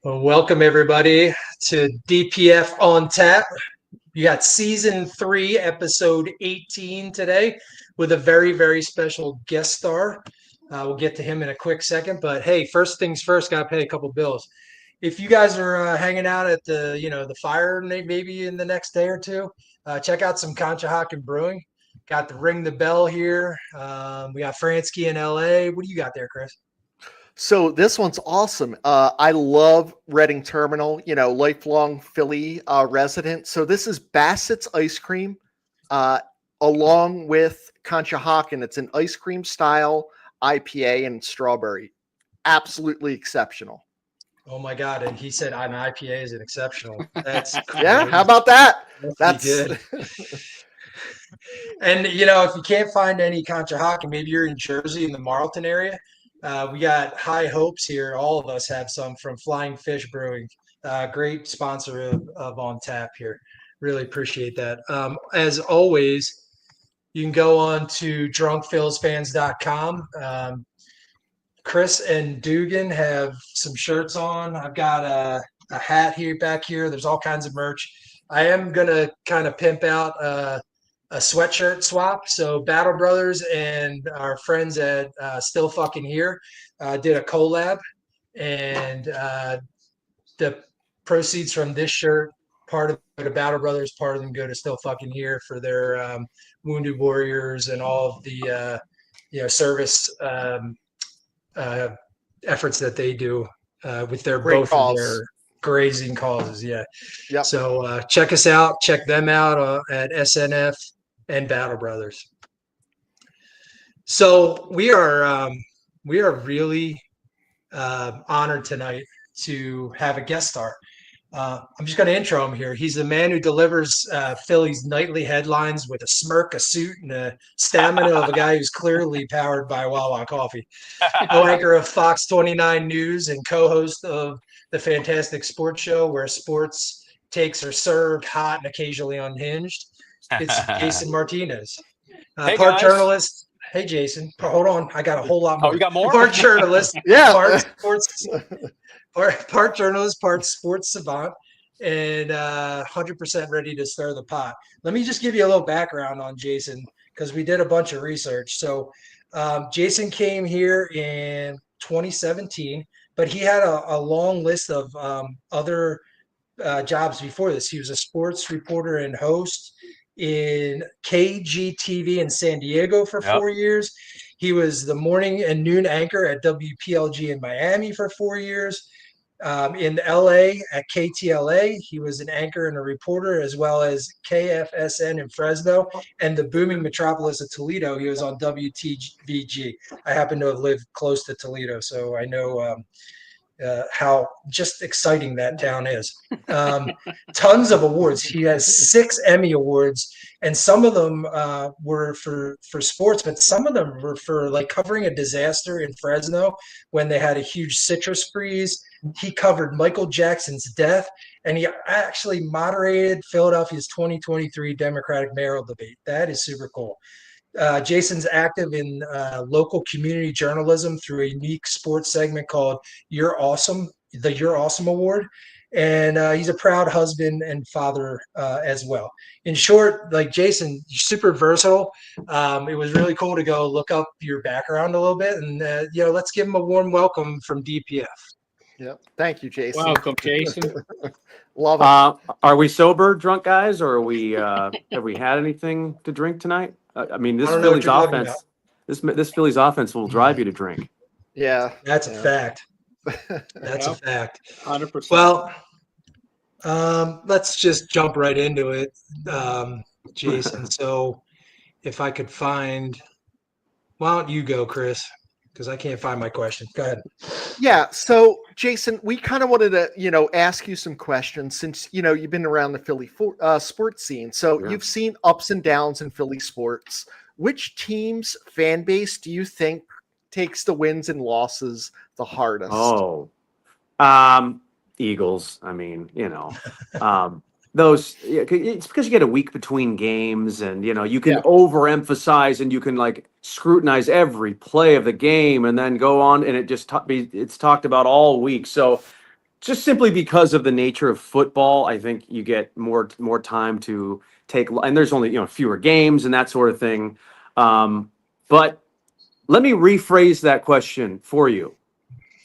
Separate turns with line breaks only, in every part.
Well, welcome everybody to DPF on Tap. You got season 3, episode 18 today with a very, very special guest star. We'll get to him in a quick second, but hey, first things first, got to pay a couple bills. If you guys are hanging out at the fire maybe in the next day or two, check out some Conshohocken Brewing. Got the Ring the Bell here. We got Fransky in LA. What do you got there, Chris?
So this one's awesome. I love Reading Terminal, lifelong Philly resident. So this is Bassett's Ice Cream along with Conshohocken. It's an ice cream style IPA and strawberry. Absolutely exceptional.
Oh my God. And he said an IPA is an exceptional. That's
yeah. How about that?
That's good. And, if you can't find any Conshohocken, maybe you're in Jersey in the Marlton area. We got high hopes here. All of us have some from Flying Fish Brewing. Great sponsor of On Tap here. Really appreciate that. As always, you can go on to drunkphilsfans.com. Chris and Dugan have some shirts on. I've got a hat here back here. There's all kinds of merch. I am going to kind of pimp out a sweatshirt swap. So Battle Brothers and our friends at Still Fucking Here did a collab, and the proceeds from this shirt, part of it to Battle Brothers, part of them go to Still Fucking Here for their wounded warriors and all of the service efforts that they do with their both of their grazing causes. Yeah. Yep. So check us out. Check them out at SNF and Battle Brothers. So we are really honored tonight to have a guest star. I'm just going to intro him here. He's the man who delivers Philly's nightly headlines with a smirk, a suit, and a stamina of a guy who's clearly powered by Wawa Coffee. Co-anchor of Fox 29 News and co-host of the Phantastic Sports Show, where sports takes are served hot and occasionally unhinged. It's Jason Martinez,
hey
part
guys.
Journalist. Hey, Jason. Hold on. I got a whole lot more.
Oh, you got more?
Part journalist.
Yeah.
Part sports. Part journalist, part sports savant, and 100% ready to stir the pot. Let me just give you a little background on Jason, because we did a bunch of research. So Jason came here in 2017, but he had a long list of other jobs before this. He was a sports reporter and host in KGTV in San Diego for 4 years. He was the morning and noon anchor at WPLG in Miami for 4 years. In LA at KTLA, he was an anchor and a reporter, as well as KFSN in Fresno and the booming metropolis of Toledo. He was on WTVG. I happen to have lived close to Toledo, so I know how just exciting that town is. Tons of awards. He has 6 Emmy Awards, and some of them were for sports, but some of them were for like covering a disaster in Fresno when they had a huge citrus freeze. He covered Michael Jackson's death, and he actually moderated Philadelphia's 2023 Democratic mayoral debate. That is super cool. Jason's active in local community journalism through a unique sports segment called You're Awesome, the You're Awesome Award. And he's a proud husband and father as well. In short, like Jason, you're super versatile. It was really cool to go look up your background a little bit, and let's give him a warm welcome from DPF.
Yep. Thank you, Jason.
Welcome, Jason.
Love it.
Are we sober, drunk guys, or are we? Have we had anything to drink tonight? I mean, this Phillies offense. This Phillies offense will drive you to drink.
Yeah,
that's a fact. That's a fact.
100%.
Well, let's just jump right into it, Jason. So, if I could find, why don't you go, Chris? Because I can't find my question. Go ahead.
Yeah. So, Jason, we kind of wanted to, ask you some questions since, you've been around the Philly sports scene. So you've seen ups and downs in Philly sports. Which team's fan base do you think takes the wins and losses the hardest?
Oh, Eagles. I mean, those, it's because you get a week between games, and you can overemphasize and you can like scrutinize every play of the game and then go on, and it just it's talked about all week. So just simply because of the nature of football, I think you get more time to take, and there's only fewer games and that sort of thing. But let me rephrase that question for you.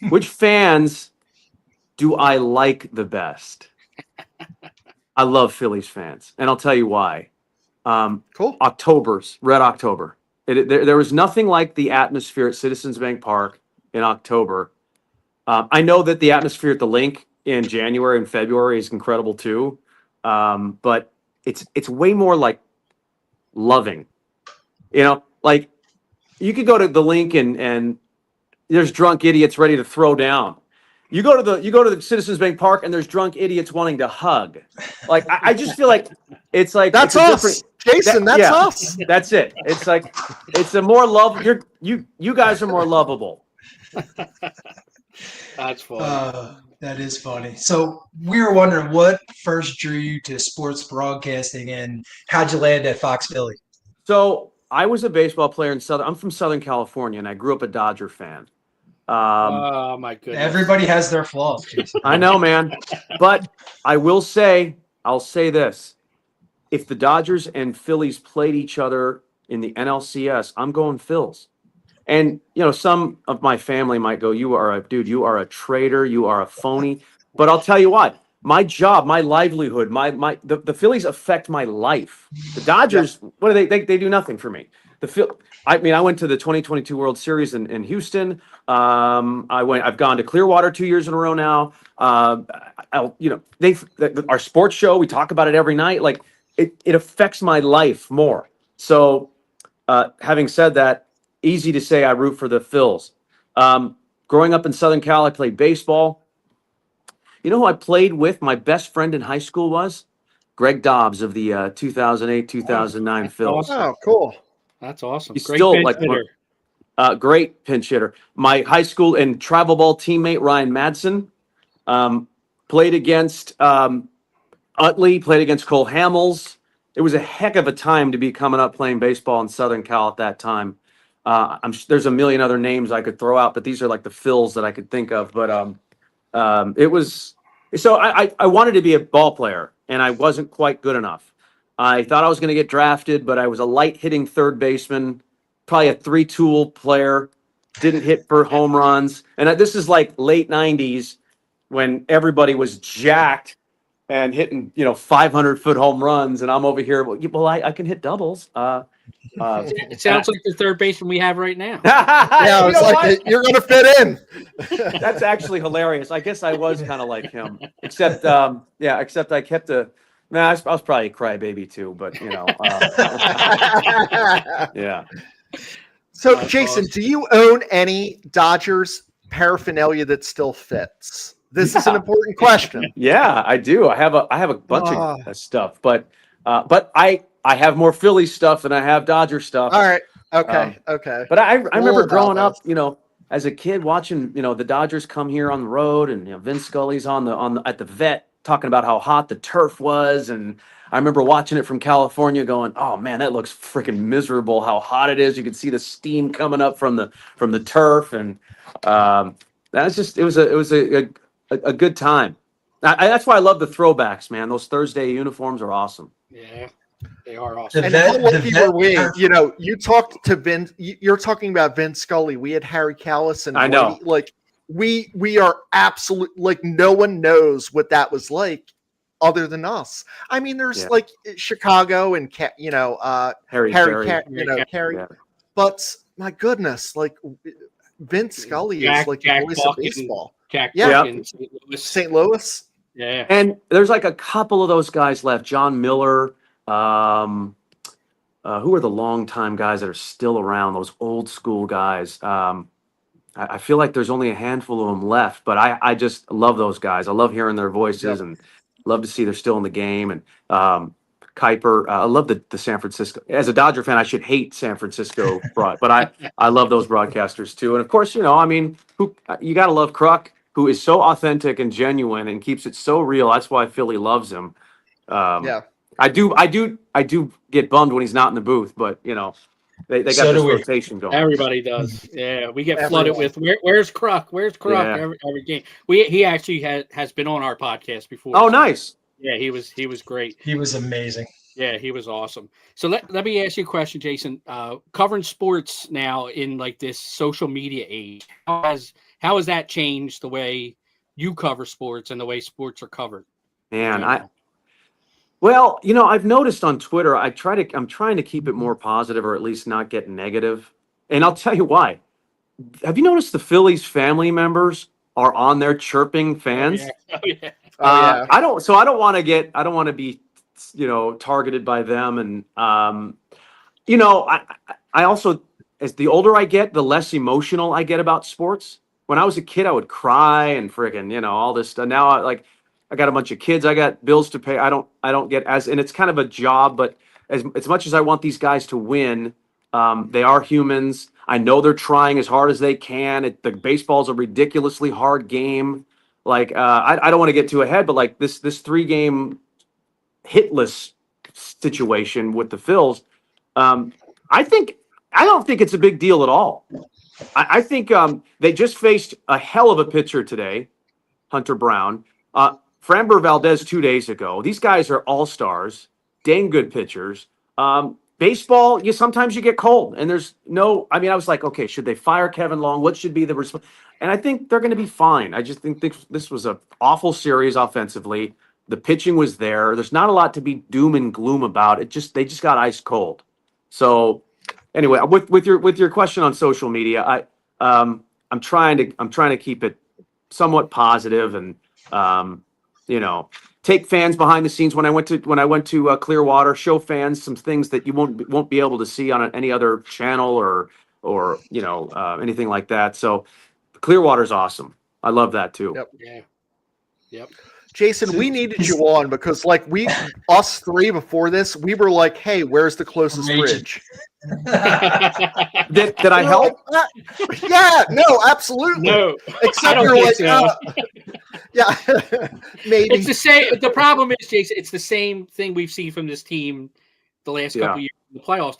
Which fans do I like the best? I love Phillies fans, and I'll tell you why.
Cool.
Red October. There was nothing like the atmosphere at Citizens Bank Park in October. I know that the atmosphere at the Link in January and February is incredible too, but it's way more like loving. Like you could go to the Link and there's drunk idiots ready to throw down. You go to the Citizens Bank Park and there's drunk idiots wanting to hug. Like I just feel like it's like
That's us, Jason. That's us.
That's it. It's like it's a more love. You guys are more lovable.
That's funny.
That is funny. So we were wondering what first drew you to sports broadcasting and how'd you land at Fox Philly?
So I was a baseball player I'm from Southern California, and I grew up a Dodger fan.
Oh my goodness!
Everybody has their flaws, Jason.
I know, man. But I'll say this: if the Dodgers and Phillies played each other in the NLCS, I'm going Phils. And some of my family might go, "You are a traitor, you are a phony." But I'll tell you what: my job, my livelihood, the Phillies affect my life. The Dodgers, what do they do nothing for me. I went to the 2022 World Series in Houston. I've gone to Clearwater 2 years in a row now. Our sports show, we talk about it every night. Like it affects my life more. So, having said that, easy to say I root for the Phils. Growing up in Southern Cal, I played baseball. You know who I played with? My best friend in high school was Greg Dobbs of the 2008-2009 Phils.
Oh, cool.
That's awesome.
He's
Great
still
pinch
like
hitter.
great pinch hitter. My high school and travel ball teammate Ryan Madsen played against Utley, played against Cole Hamels. It was a heck of a time to be coming up playing baseball in Southern Cal at that time. There's a million other names I could throw out, but these are like the Phils that I could think of. But it was so I wanted to be a ball player, and I wasn't quite good enough. I thought I was going to get drafted, but I was a light hitting third baseman, probably a 3-tool player, didn't hit for home runs. And this is like late 90s when everybody was jacked and hitting, 500-foot home runs. And I'm over here, well, I can hit doubles.
It sounds like the third baseman we have right now.
Yeah, it's like you're going to fit in.
That's actually hilarious. I guess I was kind of like him, except I kept I was probably a crybaby too, but yeah.
So, Jason, do you own any Dodgers paraphernalia that still fits? This is an important question.
Yeah, I do. I have a bunch of stuff, but I have more Philly stuff than I have Dodger stuff.
All right. Okay. Okay.
But I remember growing up, as a kid watching, the Dodgers come here on the road, and Vince Scully's at the vet talking about how hot the turf was, and I remember watching it from California going, "Oh man, that looks freaking miserable how hot it is. You could see the steam coming up from the turf." And that's just it was a good time. That's why I love the throwbacks, man. Those Thursday uniforms are awesome.
Yeah, they are awesome.
And how lucky were we? You talked to Vince. You're talking about Vince Scully. We had Harry Callis and
I know.
Like we are absolute. Like no one knows what that was like other than us. I mean, there's like Chicago and Harry, Carey.
Yeah.
But my goodness, like Vince Scully is like the voice of baseball. St. Louis.
Yeah.
And there's like a couple of those guys left. John Miller. Who are the longtime guys that are still around? Those old school guys. I feel like there's only a handful of them left, but I just love those guys. I love hearing their voices and love to see they're still in the game. And Kuiper, I love the San Francisco. As a Dodger fan, I should hate San Francisco, but I love those broadcasters too. And of course, you got to love Kruk, who is so authentic and genuine and keeps it so real. That's why Philly loves him. I do get bummed when he's not in the booth, but They got
So
this
do we.
rotation going.
Everybody does. Yeah, we get
Everyone.
flooded with where's Kruk? Where's Kruk?
Yeah.
Every game. He actually has been on our podcast before.
Oh,
so,
nice.
Yeah, he was great.
He was amazing.
Yeah, he was awesome. So let me ask you a question, Jason. Covering sports now in like this social media age, how has that changed the way you cover sports and the way sports are covered?
Man,
Yeah.
well, I've noticed on Twitter, I'm trying to keep it more positive or at least not get negative. And I'll tell you why. Have you noticed the Phillies family members are on there chirping fans?
Oh, yeah.
Oh, yeah.
I don't want to be, targeted by them. And, I also, as the older I get, the less emotional I get about sports. When I was a kid, I would cry and friggin', all this stuff. Now I got a bunch of kids. I got bills to pay. I don't get and it's kind of a job, but as much as I want these guys to win, they are humans. I know they're trying as hard as they can. The baseball's a ridiculously hard game. Like, I don't want to get too ahead, but like this 3-game hitless situation with the Phils, I don't think it's a big deal at all. I think they just faced a hell of a pitcher today, Hunter Brown. Framber Valdez 2 days ago. These guys are all-stars, dang good pitchers. Baseball, sometimes you get cold, and there's no. I mean, I was like, okay, should they fire Kevin Long? What should be the response? And I think they're going to be fine. I just think this was an awful series offensively. The pitching was there. There's not a lot to be doom and gloom about. They just got ice cold. So anyway, with your question on social media, I'm trying to keep it somewhat positive and take fans behind the scenes. When I went to Clearwater, show fans some things that you won't be able to see on any other channel or anything like that. So Clearwater's awesome. I love that too.
Yep.
Yeah. Yep.
Jason, we needed you on because like us three before this, we were like, hey, where's the closest bridge?
Did I help?
Yeah, no, absolutely.
No,
Except
I don't
you're
think
like,
so.
yeah, maybe.
It's the same. The problem is, Jason, it's the same thing we've seen from this team the last couple years in the playoffs.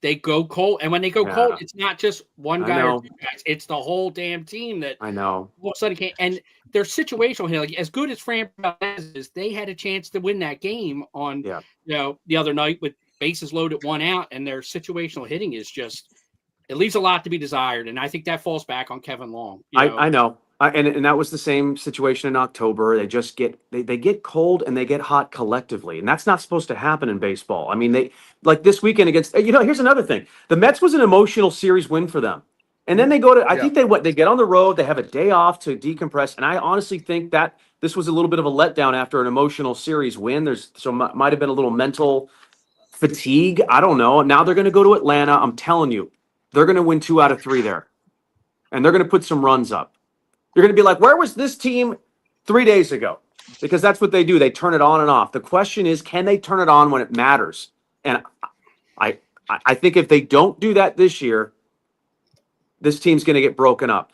They go cold, and when they go cold, it's not just one guy or two guys. It's the whole damn team that
I know.
All of a sudden can't. And they're situational here. Like as good as Fran is, they had a chance to win that game on the other night with bases loaded, 1 out, and their situational hitting is just it leaves a lot to be desired. And I think that falls back on Kevin Long.
I know. And that was the same situation in October. They just they get cold and they get hot collectively, and that's not supposed to happen in baseball. I mean, they like this weekend against. Here's another thing: the Mets was an emotional series win for them, and then they go to. I think they get on the road. They have a day off to decompress, and I honestly think that this was a little bit of a letdown after an emotional series win. Might have been a little mental fatigue. I don't know. Now they're going to go to Atlanta. I'm telling you, they're going to win 2 out of 3 there, and they're going to put some runs up. You're going to be like, where was this team 3 days ago? Because that's what they do. They turn it on and off. The question is, can they turn it on when it matters? And I think if they don't do that this year, this team's going to get broken up.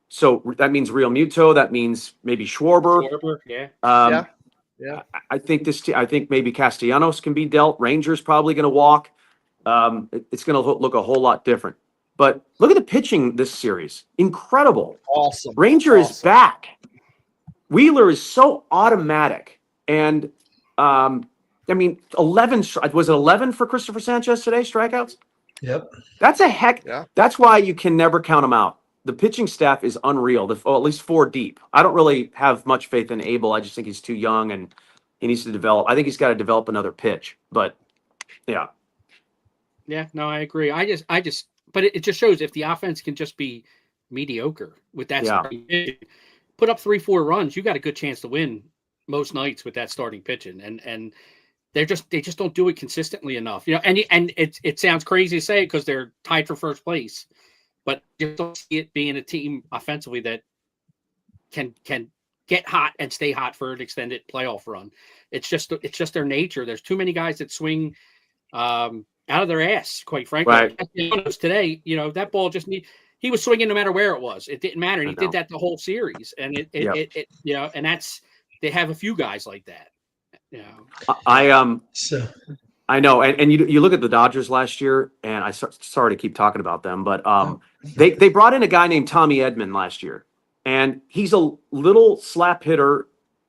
So that means Real Muto. That means maybe Schwarber.
Yeah.
I think I think maybe Castellanos can be dealt. Ranger's probably going to walk. It's going to look a whole lot different. But look at the pitching this series. Incredible.
Awesome.
Ranger is back. Wheeler is so automatic. And, 11 was it 11 for Christopher Sanchez today, strikeouts?
Yep.
That's a heck.
Yeah.
That's why you can never count them out. The pitching staff is unreal. At least 4 deep. I don't really have much faith in Abel. I just think he's too young and he needs to develop. I think he's got to develop another pitch. But, yeah.
Yeah, no, I agree. But it just shows if the offense can just be mediocre with that starting pitching, put up 3-4 runs, you got a good chance to win most nights with that starting pitching. And they just don't do it consistently enough. And it sounds crazy to say it because they're tied for first place, but you don't see it being a team offensively that can get hot and stay hot for an extended playoff run. It's just their nature. There's too many guys that swing out of their ass, quite frankly.
Right.
Today, that ball he was swinging no matter where it was. It didn't matter. And he did that the whole series. And and they have a few guys like that.
I know, and you look at the Dodgers last year, and sorry to keep talking about them, but they brought in a guy named Tommy Edman last year, and he's a little slap hitter,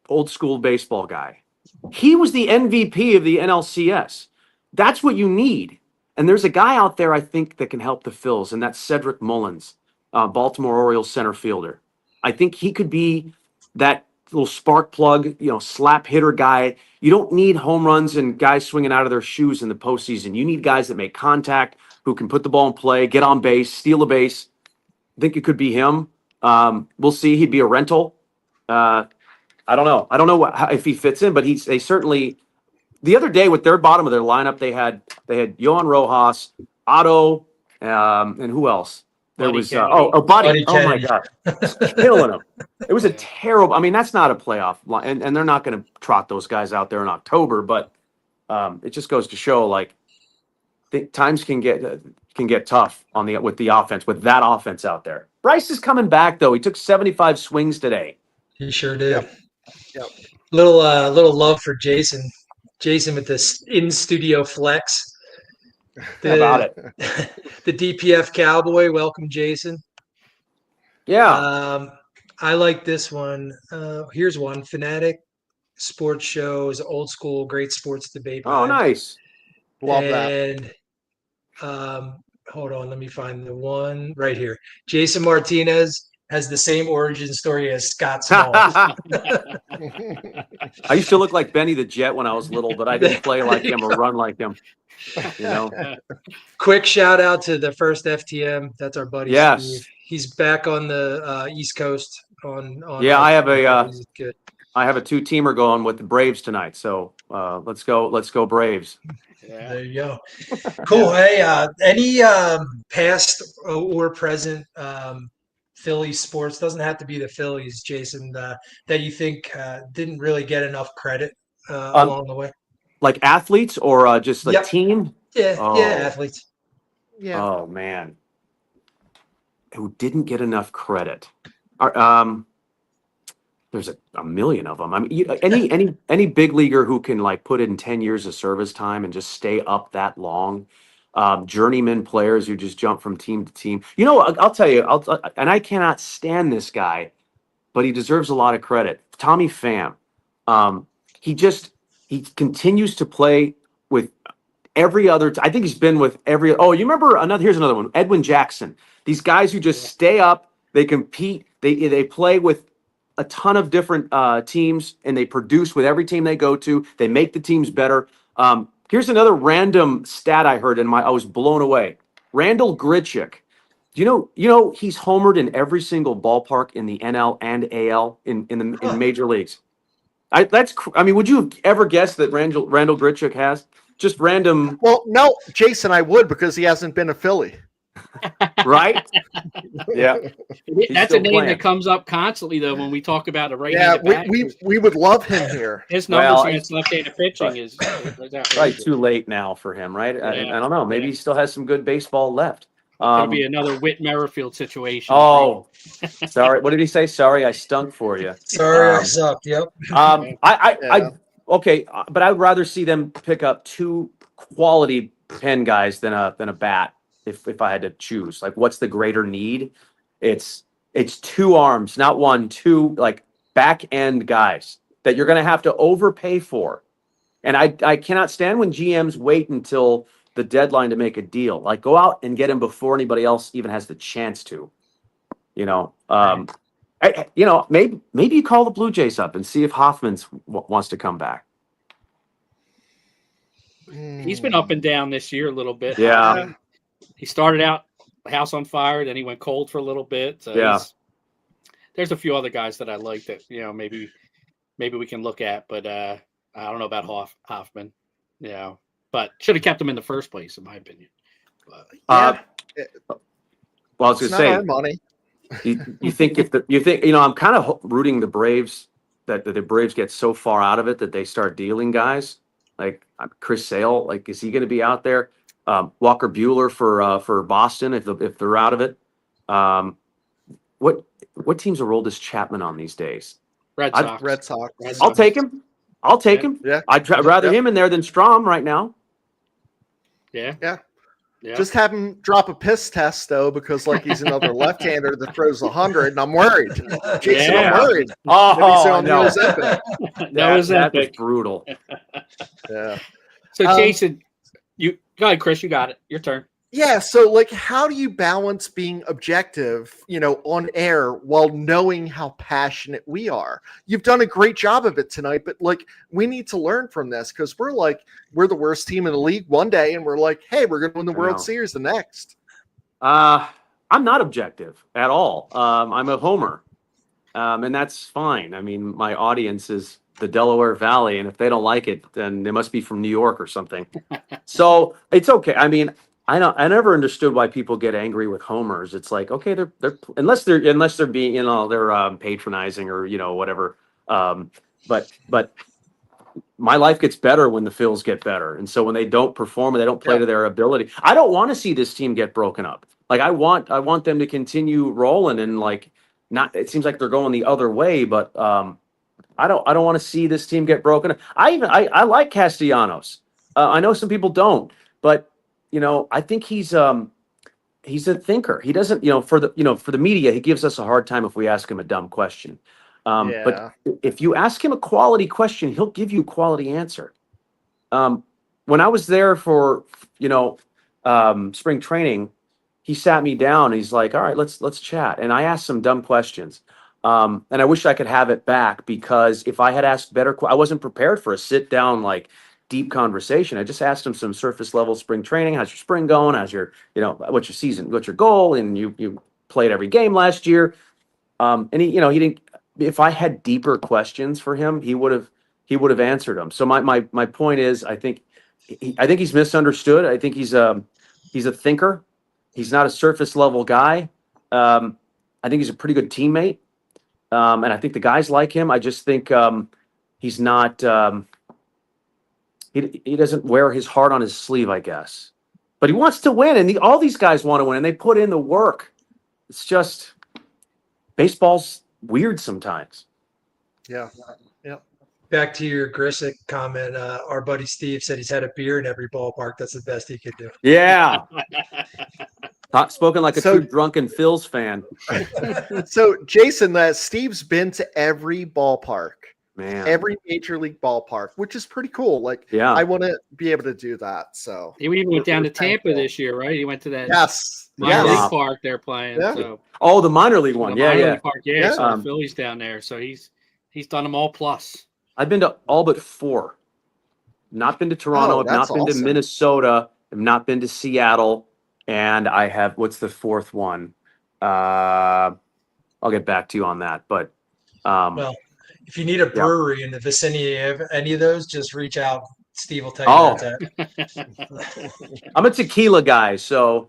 old school baseball guy. He was the MVP of the NLCS. That's what you need. And there's a guy out there I think that can help the Phils, and that's Cedric Mullins, Baltimore Orioles center fielder. I think he could be that little spark plug, slap hitter guy. You don't need home runs and guys swinging out of their shoes in the postseason. You need guys that make contact, who can put the ball in play, get on base, steal a base. I think it could be him. We'll see. He'd be a rental. I don't know. I don't know if he fits in, but they certainly. The other day with their bottom of their lineup, they had Yohan Rojas, Otto, and who else? There
Buddy
was
Kennedy.
Buddy.
Buddy
Oh my
Kennedy.
God, killing him. It was a terrible. I mean, that's not a playoff line, and they're not going to trot those guys out there in October. But it just goes to show, like, times can get tough with the offense, with that offense out there. Bryce is coming back though. He took 75 swings today.
He sure did.
Yep.
Little love for Jason. Jason with this in studio flex.
How about it?
The DPF Cowboy. Welcome, Jason.
Yeah.
I like this one. Here's one. Fanatic Sports Shows, old school, great sports debate.
Oh, nice.
Love that.
And hold on, let me find the one right here. Jason Martinez has the same origin story as Scott Small.
I used to look like Benny the Jet when I was little, but I didn't play like him or run like him.
Quick shout out to the first FTM. That's our buddy.
Yes.
Steve. He's back on the East Coast.
Yeah, I have
good.
I have a 2-teamer going with the Braves tonight. So let's go Braves.
Yeah.
There you go. Cool. Hey, any past or present Phillies sports, doesn't have to be the Phillies, Jason, that you think didn't really get enough credit along the way?
Like athletes or just like
Yep.
team?
Yeah,
Oh.
yeah, athletes.
Yeah.
Oh man, who didn't get enough credit? There's a million of them. I mean, any big leaguer who can like put in 10 years of service time and just stay up that long. Journeyman players who just jump from team to team. I'll tell you, and I cannot stand this guy, but he deserves a lot of credit. Tommy Pham. He continues to play with every other. I think he's been with every. Oh, you remember here's another one. Edwin Jackson. These guys who just stay up. They compete. They play with a ton of different teams, and they produce with every team they go to. They make the teams better. Here's another random stat I heard, I was blown away. Randall Grichuk. You know he's homered in every single ballpark in the NL and AL in major leagues. Would you have ever guessed that Randall Grichuk has just random?
Well, no, Jason, I would, because he hasn't been a Philly.
Right? Yeah.
That's a name
playing.
that comes up constantly, though, when we talk about a
Yeah,
right-handed back.
we would love him here.
His numbers
Well,
against left-handed pitching is
Right, too late now for him, right? I don't know. Maybe he still has some good baseball left.
It'll be another Whit Merrifield situation.
Oh, sorry. What did he say? Sorry, I stunk for you.
Sorry, I sucked. Yep.
Okay, but I would rather see them pick up 2 quality pen guys than a bat. If I had to choose, like, what's the greater need? It's 2 arms, not 1, 2 like back end guys that you're going to have to overpay for. And I cannot stand when GMs wait until the deadline to make a deal. Like, go out and get him before anybody else even has the chance to. Maybe you call the Blue Jays up and see if Hoffman's wants to come back.
He's been up and down this year a little bit.
Yeah.
He started out house on fire, then he went cold for a little bit. So
Yeah.
there's a few other guys that I like that maybe we can look at, but I don't know about Hoffman. But should have kept him in the first place, in my opinion.
Well, I was
It's
going to
not
say,
our money.
you think I'm kind of rooting the Braves that the Braves get so far out of it that they start dealing guys like Chris Sale. Like, is he going to be out there? Walker Buehler for Boston if they're out of it. What teams are Aroldis Chapman on these days?
Red Sox.
Red Sox.
I'll take him. I'll take him.
Yeah.
I'd rather him in there than Strom right now.
Yeah.
Yeah.
Yeah.
Just have him drop a piss test though, because like he's another left-hander that throws 100, and I'm worried. Jason,
Yeah.
I'm worried.
Oh,
on the
no.
Ozempic.
No, is
That was
epic.
brutal.
Yeah.
So Jason, you go ahead, Chris. You got it. Your turn.
Yeah, so like how do you balance being objective, on air while knowing how passionate we are? You've done a great job of it tonight, but like we need to learn from this because we're the worst team in the league one day and we're like, hey, we're gonna win the World Series the next.
I'm not objective at all. I'm a homer. And that's fine. I mean, my audience is the Delaware Valley, and if they don't like it, then they must be from New York or something. So it's okay. I mean, I never understood why people get angry with homers. It's like, okay, they're unless they're being they're patronizing or whatever. But my life gets better when the Phils get better, and so when they don't perform and they don't play to their ability, I don't want to see this team get broken up. Like I want them to continue rolling and like not. It seems like they're going the other way, but I don't want to see this team get broken up. I like Castellanos. I know some people don't, but I think he's a thinker. He doesn't, for the media, he gives us a hard time if we ask him a dumb question. But if you ask him a quality question, he'll give you a quality answer. When I was there for, spring training, he sat me down. And he's like, all right, let's chat. And I asked some dumb questions. And I wish I could have it back because if I had asked better, I wasn't prepared for a sit down, like deep conversation. I just asked him some surface level spring training. How's your spring going? How's your, what's your season? What's your goal? And you played every game last year. And he didn't, if I had deeper questions for him, he would have answered them. So my point is, I think he's misunderstood. I think he's a thinker. He's not a surface level guy. I think he's a pretty good teammate. And I think the guys like him. I just think he's not. He doesn't wear his heart on his sleeve, I guess. But he wants to win, and all these guys want to win, and they put in the work. It's just baseball's weird sometimes.
Yeah.
Back to your Grisick comment, our buddy Steve said he's had a beer in every ballpark. That's the best he could do.
Yeah. Spoken like a true drunken Phils fan.
So, Jason, Steve's been to every ballpark.
Man.
Every major league ballpark, which is pretty cool. Like,
yeah,
I want to be able to do that. So
he even went down to Tampa this year, right? He went to that
minor
league park they're playing.
Yeah.
So
the minor league one.
Minor league park. Yeah. So the Phillies down there. So he's done them all plus.
I've been to all but 4. Not been to Toronto. I've not been to Minnesota. I've not been to Seattle. And I have, what's the 4th one? I'll get back to you on that. But
well, if you need a brewery in the vicinity of any of those, just reach out. Steve will tell you where it's at.
I'm a tequila guy, so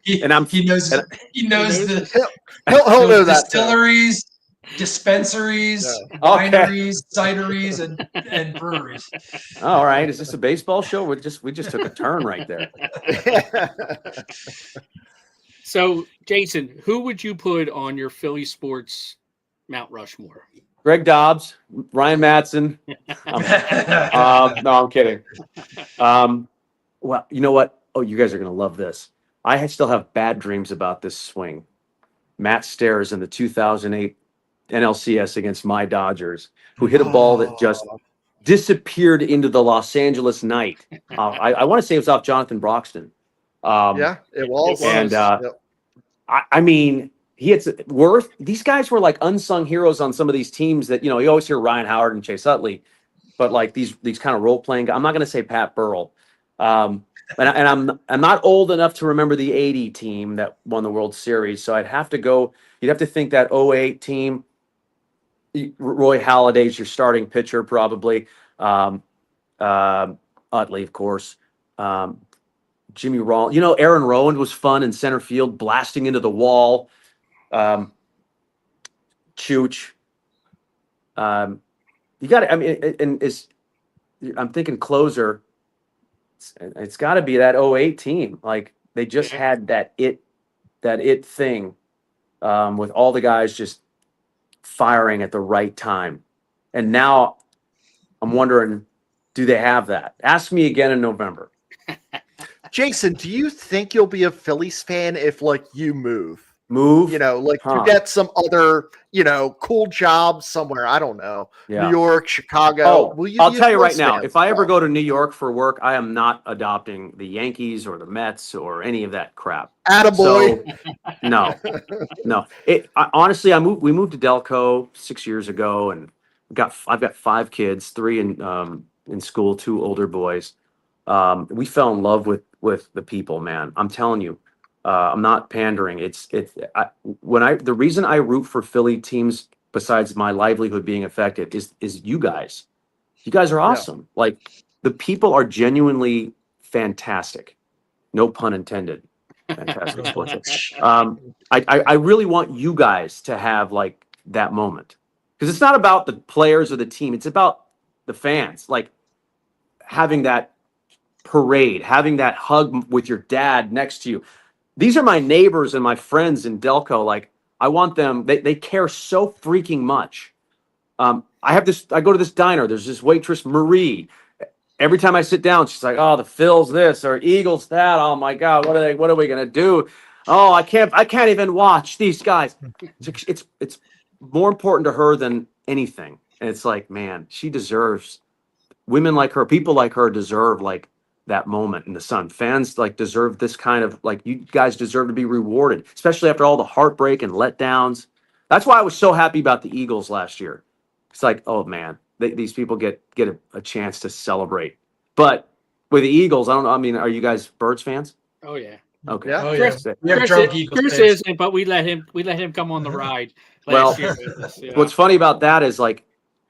he knows
he'll know that
distilleries, dispensaries, wineries, cideries, and breweries.
All right, is this a baseball show? We just took a turn right there.
So, Jason, who would you put on your Philly sports Mount Rushmore?
Greg Dobbs, Ryan Madsen. No, I'm kidding. Well, you know what? Oh, you guys are going to love this. I still have bad dreams about this swing. Matt Stairs in the 2008 NLCS against my Dodgers, who hit a ball that just disappeared into the Los Angeles night. I want to say it was off Jonathan Broxton.
Yeah, it was.
And I mean, these guys were like unsung heroes on some of these teams that, you always hear Ryan Howard and Chase Utley, but like these kind of role playing guys. I'm not going to say Pat Burrell. And I'm not old enough to remember the 80 team that won the World Series. So you'd have to think that 08 team, Roy Halladay's your starting pitcher, probably. Utley, of course. Jimmy Rollins. Aaron Rowand was fun in center field, blasting into the wall. Chooch. You got to, I mean, I'm thinking closer. It's got to be that 08 team. Like they just had that it thing with all the guys just firing at the right time. And now I'm wondering, do they have that? Ask me again in November.
Jason, do you think you'll be a Phillies fan if like you move?
Move?
You know, like
Huh.
you get some other, cool job somewhere. I don't know. New
Yeah.
York, Chicago.
Oh,
Will you
I'll
be a
tell you right
Phillies
now,
fan
if
as
I ever
well?
go to New York for work, I am not adopting the Yankees or the Mets or any of that crap.
Attaboy.
So, no. Honestly, we moved to Delco 6 years ago, and I've got 5 kids, 3 in school, 2 older boys. We fell in love with the people, man. I'm telling you, I'm not pandering. The reason I root for Philly teams, besides my livelihood being affected, is you guys. You guys are awesome. Like, the people are genuinely fantastic. No pun intended. Fantastic sports. I really want you guys to have like that moment, because it's not about the players or the team. It's about the fans, like having that parade, having that hug with your dad next to you. These are my neighbors and my friends in Delco. Like, I want them. They care so freaking much. I go to this diner. There's this waitress, Marie. Every time I sit down, she's like, "Oh, the Phils this or Eagles that. Oh my God, what are we gonna do? Oh, I can't even watch these guys." It's more important to her than anything. And it's like, man, she deserves, women like her, people like her deserve like that moment in the sun. Fans like deserve this kind of, like, you guys deserve to be rewarded, especially after all the heartbreak and letdowns. That's why I was so happy about the Eagles last year. It's like, oh man, these people get a chance to celebrate. But with the Eagles, I don't know. I mean, are you guys Birds fans?
Oh yeah.
Okay.
Yeah.
Oh,
Chris,
yeah. We have drunk Eagles
Chris
fans.
isn't, but we let him come on the ride
Well,
last year with us. Yeah.
What's funny about that is, like,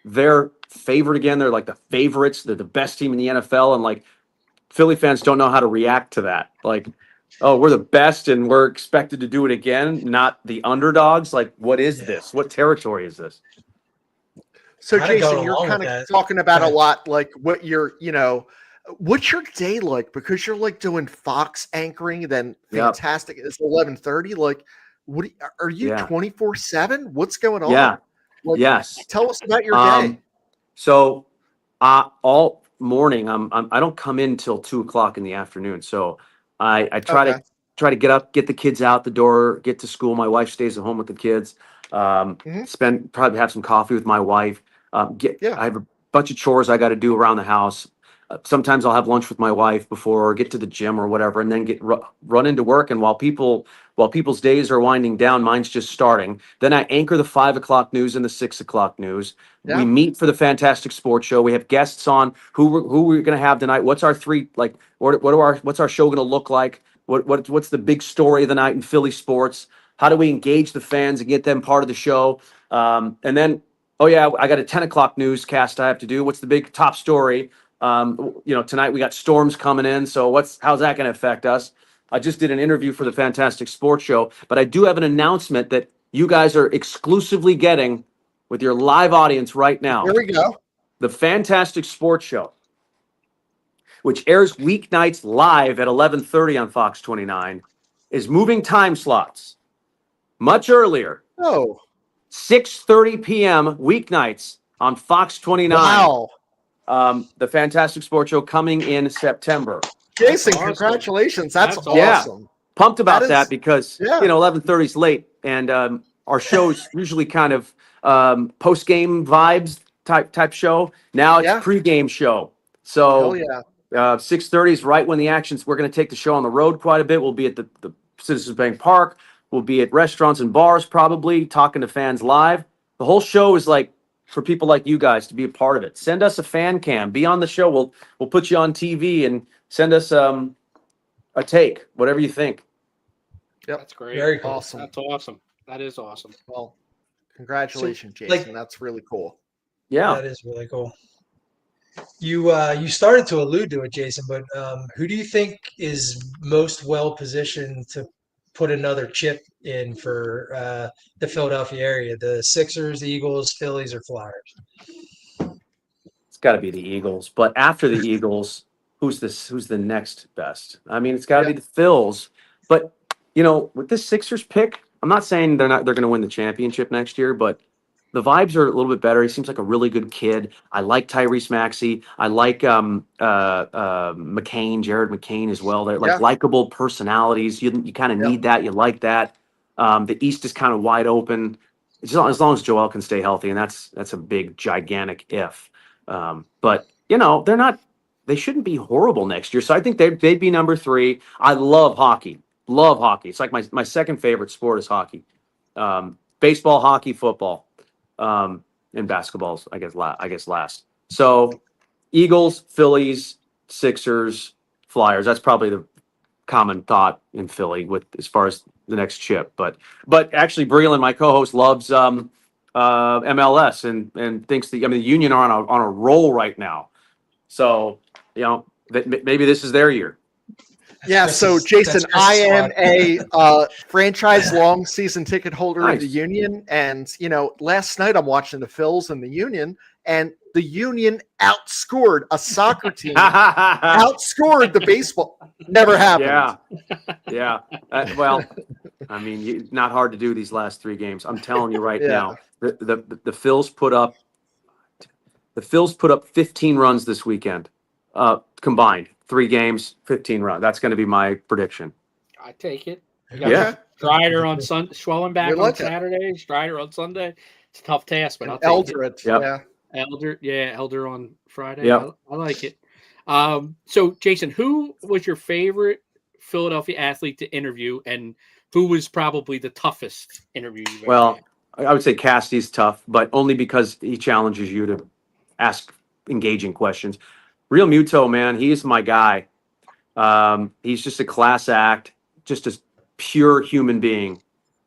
they're favored again. They're like the favorites. They're the best team in the NFL, and like Philly fans don't know how to react to that. Like, oh, we're the best and we're expected to do it again, not the underdogs. Like, what is this? What territory is this?
So,
Kinda go
Jason, you're
along with
kind of
that.
talking about a
Okay.
lot, like what's your day like? Because you're like doing Fox anchoring, then
Yep.
Fantastic. It's 11:30. Like, are you
Yeah.
24/7? What's going on?
Yeah.
Like,
Yes.
tell us about your day.
So, all morning, I don't come in till 2 o'clock in the afternoon. So I
Okay.
try to get up, get the kids out the door, get to school. My wife stays at home with the kids. Probably have some coffee with my wife.
Yeah.
I have a bunch of chores I got to do around the house. Sometimes I'll have lunch with my wife before, or get to the gym or whatever, and then run into work. And while people's days are winding down, mine's just starting. Then I anchor the 5 o'clock news and the 6 o'clock news.
Yeah.
We meet for the Fantastic Sports Show. We have guests on. Who we're going to have tonight? What's our three, like? What's our show going to look like? What's the big story of the night in Philly sports? How do we engage the fans and get them part of the show? And then, oh yeah, I got a 10 o'clock newscast I have to do. What's the big top story? Tonight we got storms coming in. So how's that going to affect us? I just did an interview for the Fantastic Sports Show, but I do have an announcement that you guys are exclusively getting with your live audience right now.
Here we go.
The Fantastic Sports Show, which airs weeknights live at 11:30 on Fox 29, is moving time slots much earlier.
Oh,
6:30 p.m. weeknights on Fox 29.
wow.
The Fantastic Sports Show coming in September.
Jason,
awesome.
Congratulations. That's
That's
awesome.
Pumped about
That is-
that because,
yeah.
11:30 is late, and our show's usually kind of post-game vibes type show. Now it's
Yeah.
pre-game show.
Hell
So
yeah.
6:30 is right when the action's. We're going to take the show on the road quite a bit. We'll be at the Citizens Bank Park. We'll be at restaurants and bars, probably talking to fans live. The whole show is like for people like you guys to be a part of it. Send us a fan cam. Be on the show. We'll put you on TV and send us a take, whatever you think.
Yep.
That's great.
Very cool.
Awesome.
That's awesome. That is awesome.
Well, congratulations,
So,
Jason.
like-
That's really cool.
Yeah.
That is really cool. You started to allude to it, Jason, but who do you think is most well positioned to put another chip in for the Philadelphia area? The Sixers, the Eagles, Phillies, or Flyers?
It's got to be the Eagles. But after the Eagles, who's the next best? I mean, it's got to be the Phils. But with this Sixers pick, I'm not saying they're going to win the championship next year, but The vibes are a little bit better. He seems like a really good kid. I like Tyrese Maxey. I like McCain, Jared McCain as well. They're like
Yeah.
likable personalities. You kind of
Yep.
need that. You like that. The East is kind of wide open. As long as Joel can stay healthy, and that's a big, gigantic if. But they're not. They shouldn't be horrible next year. So I think they'd be number 3. I love hockey. Love hockey. It's like my second favorite sport is hockey. Baseball, hockey, football, and basketballs. I guess last. So Eagles, Phillies, Sixers, Flyers. That's probably the common thought in Philly with as far as the next chip. But actually, Breland, my co-host, loves MLS and thinks the Union are on a roll right now. So maybe this is their year.
Yeah, so Jason,
that's
I am
Chris's
a franchise long season ticket holder of the
Nice.
Union. And, last night I'm watching the Phils and the Union, and the Union outscored a soccer team, outscored the baseball. Never happened.
Yeah. Well, not hard to do these last 3 games. I'm telling you right
Yeah.
now, the Phils put up 15 runs this weekend, combined 3 games, 15 runs. That's going to be my prediction.
I take it.
Yeah.
Strider on Sunday, Schwellenbach
We like
on
it.
Saturday, Strider on Sunday. It's a tough task, but I'll take
Eldred.
Yep.
it. Elder on Friday.
Yep.
I like it. So Jason, who was your favorite Philadelphia athlete to interview, and who was probably the toughest interview you've ever
Well,
had?
I would say Cassidy's tough, but only because he challenges you to ask engaging questions. Real Muto, man, he is my guy. He's just a class act, just a pure human being.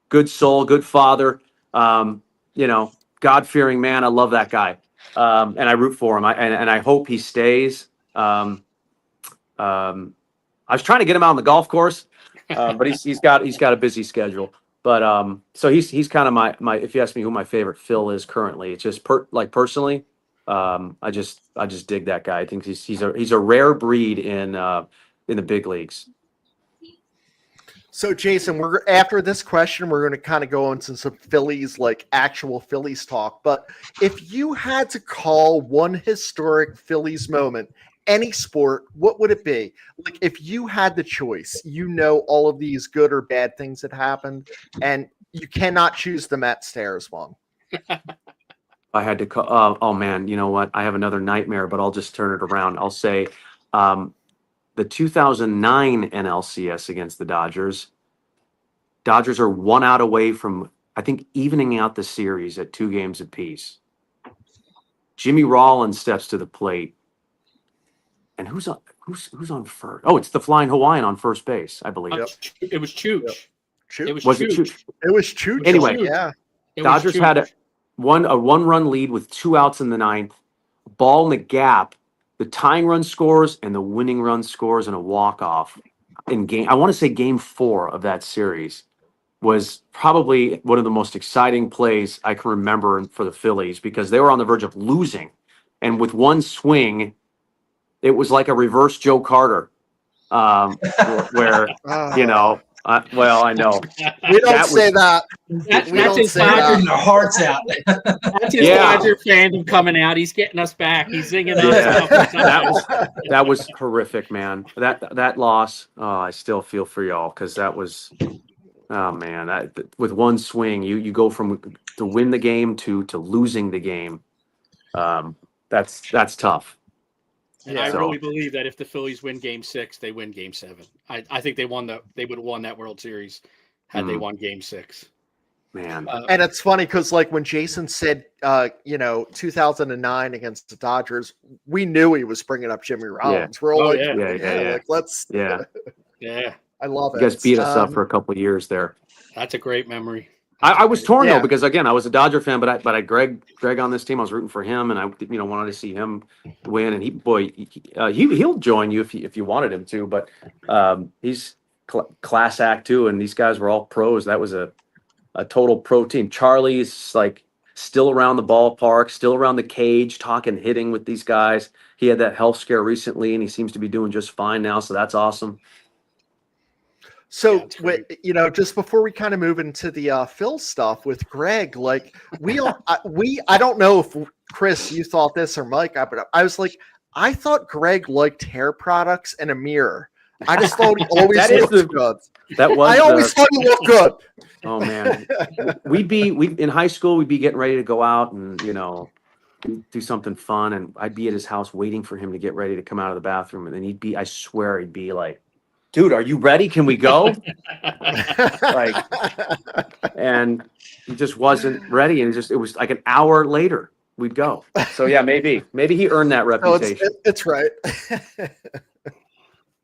Good soul, good father. God-fearing man. I love that guy, and I root for him. And I hope he stays. I was trying to get him out on the golf course, but he's got a busy schedule. But so he's kind of my. If you ask me who my favorite Phil is currently, it's just personally. I just dig that guy. I think he's a rare breed in the big leagues.
So, Jason, after this question, we're going to kind of go into some Phillies, like actual Phillies talk. But if you had to call one historic Phillies moment, any sport, what would it be? Like, if you had the choice, all of these good or bad things that happened, and you cannot choose the Mets stairs one.
I had to call. Oh man, you know what? I have another nightmare, but I'll just turn it around. I'll say the 2009 NLCS against the Dodgers. Dodgers are 1 out away from, I think, evening out the series at 2 games apiece. Jimmy Rollins steps to the plate, and who's on first? Oh, it's the Flying Hawaiian on first base, I believe.
It was Chooch.
Yep.
It was
Was it
Chooch.
Chooch?
It was Chooch.
Anyway,
yeah.
It was
Dodgers
Chooch.
had a 1-run lead with 2 outs in the 9th. Ball in the gap. The tying run scores and the winning run scores and a walk-off in game. I want to say game 4 of that series was probably one of the most exciting plays I can remember for the Phillies, because they were on the verge of losing. And with one swing, it was like a reverse Joe Carter, where, well, I know.
We don't say that.
That's
We don't
his
say that.
Dodger.
Getting our hearts out.
That's his
Yeah.
Dodger fandom coming out. He's getting us back. He's singing
Yeah.
us.
That was horrific, man. That loss, I still feel for y'all, because that was, oh man, with one swing, you go from to win the game to losing the game. That's tough.
And I
So-
really believe that if the Phillies win Game 6, they win Game 7. I think they would have won that World Series had they won Game 6.
Man.
And it's funny because, like, when Jason said, 2009 against the Dodgers, we knew he was bringing up Jimmy Rollins. We're all
Oh,
like,
yeah.
Yeah.
like, let's.
Yeah.
Yeah,
I love
You
it.
guys beat us up for a couple of years there.
that's a great memory.
I was torn
Yeah.
though, because again, I was a Dodger fan, but I Greg on this team, I was rooting for him, and I wanted to see him win. And he'll join you if you wanted him to, but he's class act too, and these guys were all pros. That was a total pro team. Charlie's like still around the ballpark, still around the cage, hitting with these guys. He had that health scare recently, and he seems to be doing just fine now, so that's awesome.
So,
it's great.
just before we kind of move into the Phil stuff with Greg, like I don't know if Chris, you thought this or Mike, but I was like, I thought Greg liked hair products and a mirror. I just thought he always looked good.
That was
I always thought he looked good.
Oh man, we in high school. We'd be getting ready to go out and do something fun, and I'd be at his house waiting for him to get ready to come out of the bathroom, and then I swear he'd be like, "Dude, are you ready? Can we go?" And he just wasn't ready, and it was like an hour later we'd go. So yeah, maybe he earned that reputation.
It's right.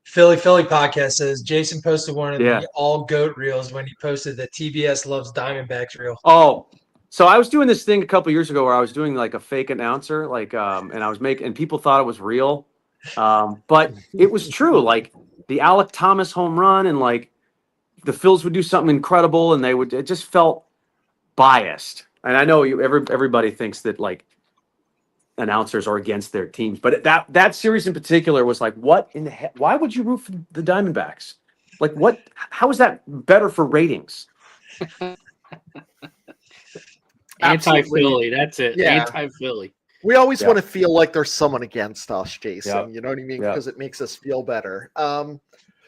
Philly podcast says Jason posted one of the all goat reels when he posted the TBS loves Diamondbacks reel.
Oh, so I was doing this thing a couple years ago where I was doing like a fake announcer, and I was and people thought it was real, but it was true. Like the Alec Thomas home run, and like the Phils would do something incredible, and it just felt biased. And I know everybody thinks that like announcers are against their teams, but that series in particular was like, what in the heck? Why would you root for the Diamondbacks? Like, what? How is that better for ratings?
Anti-Philly, that's it.
Yeah.
Anti-Philly.
We always want to feel like there's someone against us, Jason.
Yeah.
You know what I mean?
Yeah.
Because it makes us feel better.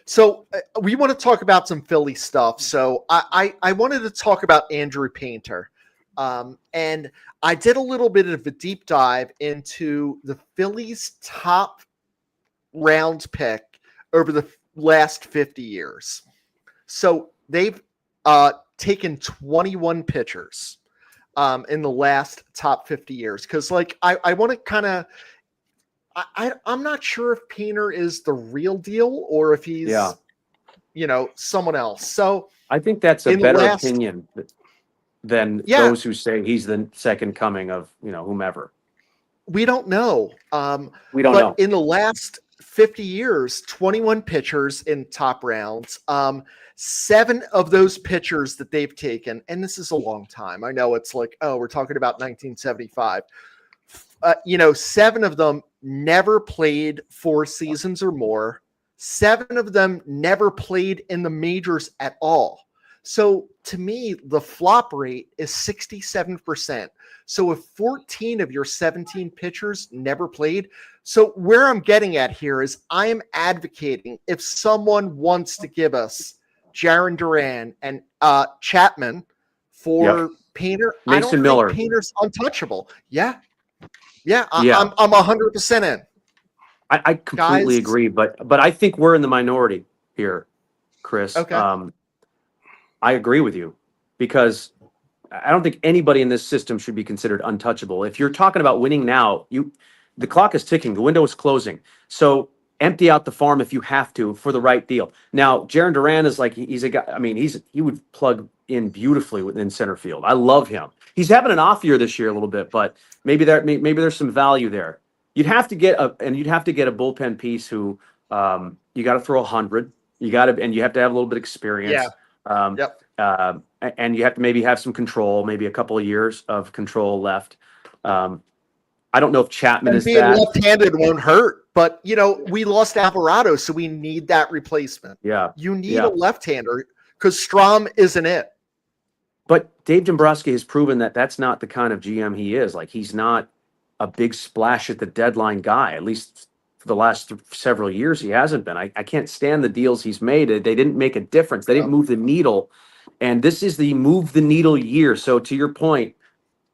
So we want to talk about some Philly stuff. So I wanted to talk about Andrew Painter. And I did a little bit of a deep dive into the Phillies' top round pick over the last 50 years. So they've taken 21 pitchers in the last top 50 years. Because like I want to kind of I'm not sure if Painter is the real deal or if he's someone else. So
I think that's a better opinion than those who say he's the second coming of whomever.
We don't know.
We don't know.
In the last 50 years, 21 pitchers in top rounds. 7 of those pitchers that they've taken, and this is a long time. I know it's like, we're talking about 1975. 7 of them never played 4 seasons or more. 7 of them never played in the majors at all. So to me, the flop rate is 67%. So if 14 of your 17 pitchers never played, so where I'm getting at here is I am advocating if someone wants to give us Jarren Duran and Chapman for Painter,
Mason
I don't
Miller.
think Painter's untouchable. I'm 100% in.
I completely agree, but I think we're in the minority here, Chris.
Okay.
I agree with you because I don't think anybody in this system should be considered untouchable. If you're talking about winning now, the clock is ticking, the window is closing. So empty out the farm if you have to for the right deal. Now, Jarren Duran is like he's a guy. I mean, he would plug in beautifully within center field. I love him. He's having an off year this year a little bit, but maybe there's some value there. You'd have to get a bullpen piece who you got to throw 100. You have to have a little bit of experience.
Yeah.
And you have to maybe have some control, maybe a couple of years of control left. I don't know if Chapman is
being
that.
Left-handed won't hurt, but we lost Alvarado, so we need that replacement.
Yeah,
you need a left-hander because Strom isn't it.
But Dave Dombrowski has proven that that's not the kind of GM he is. Like he's not a big splash at the deadline guy. At least for the last several years, he hasn't been. I can't stand the deals he's made. They didn't make a difference. They didn't move the needle. And this is the move the needle year. So to your point,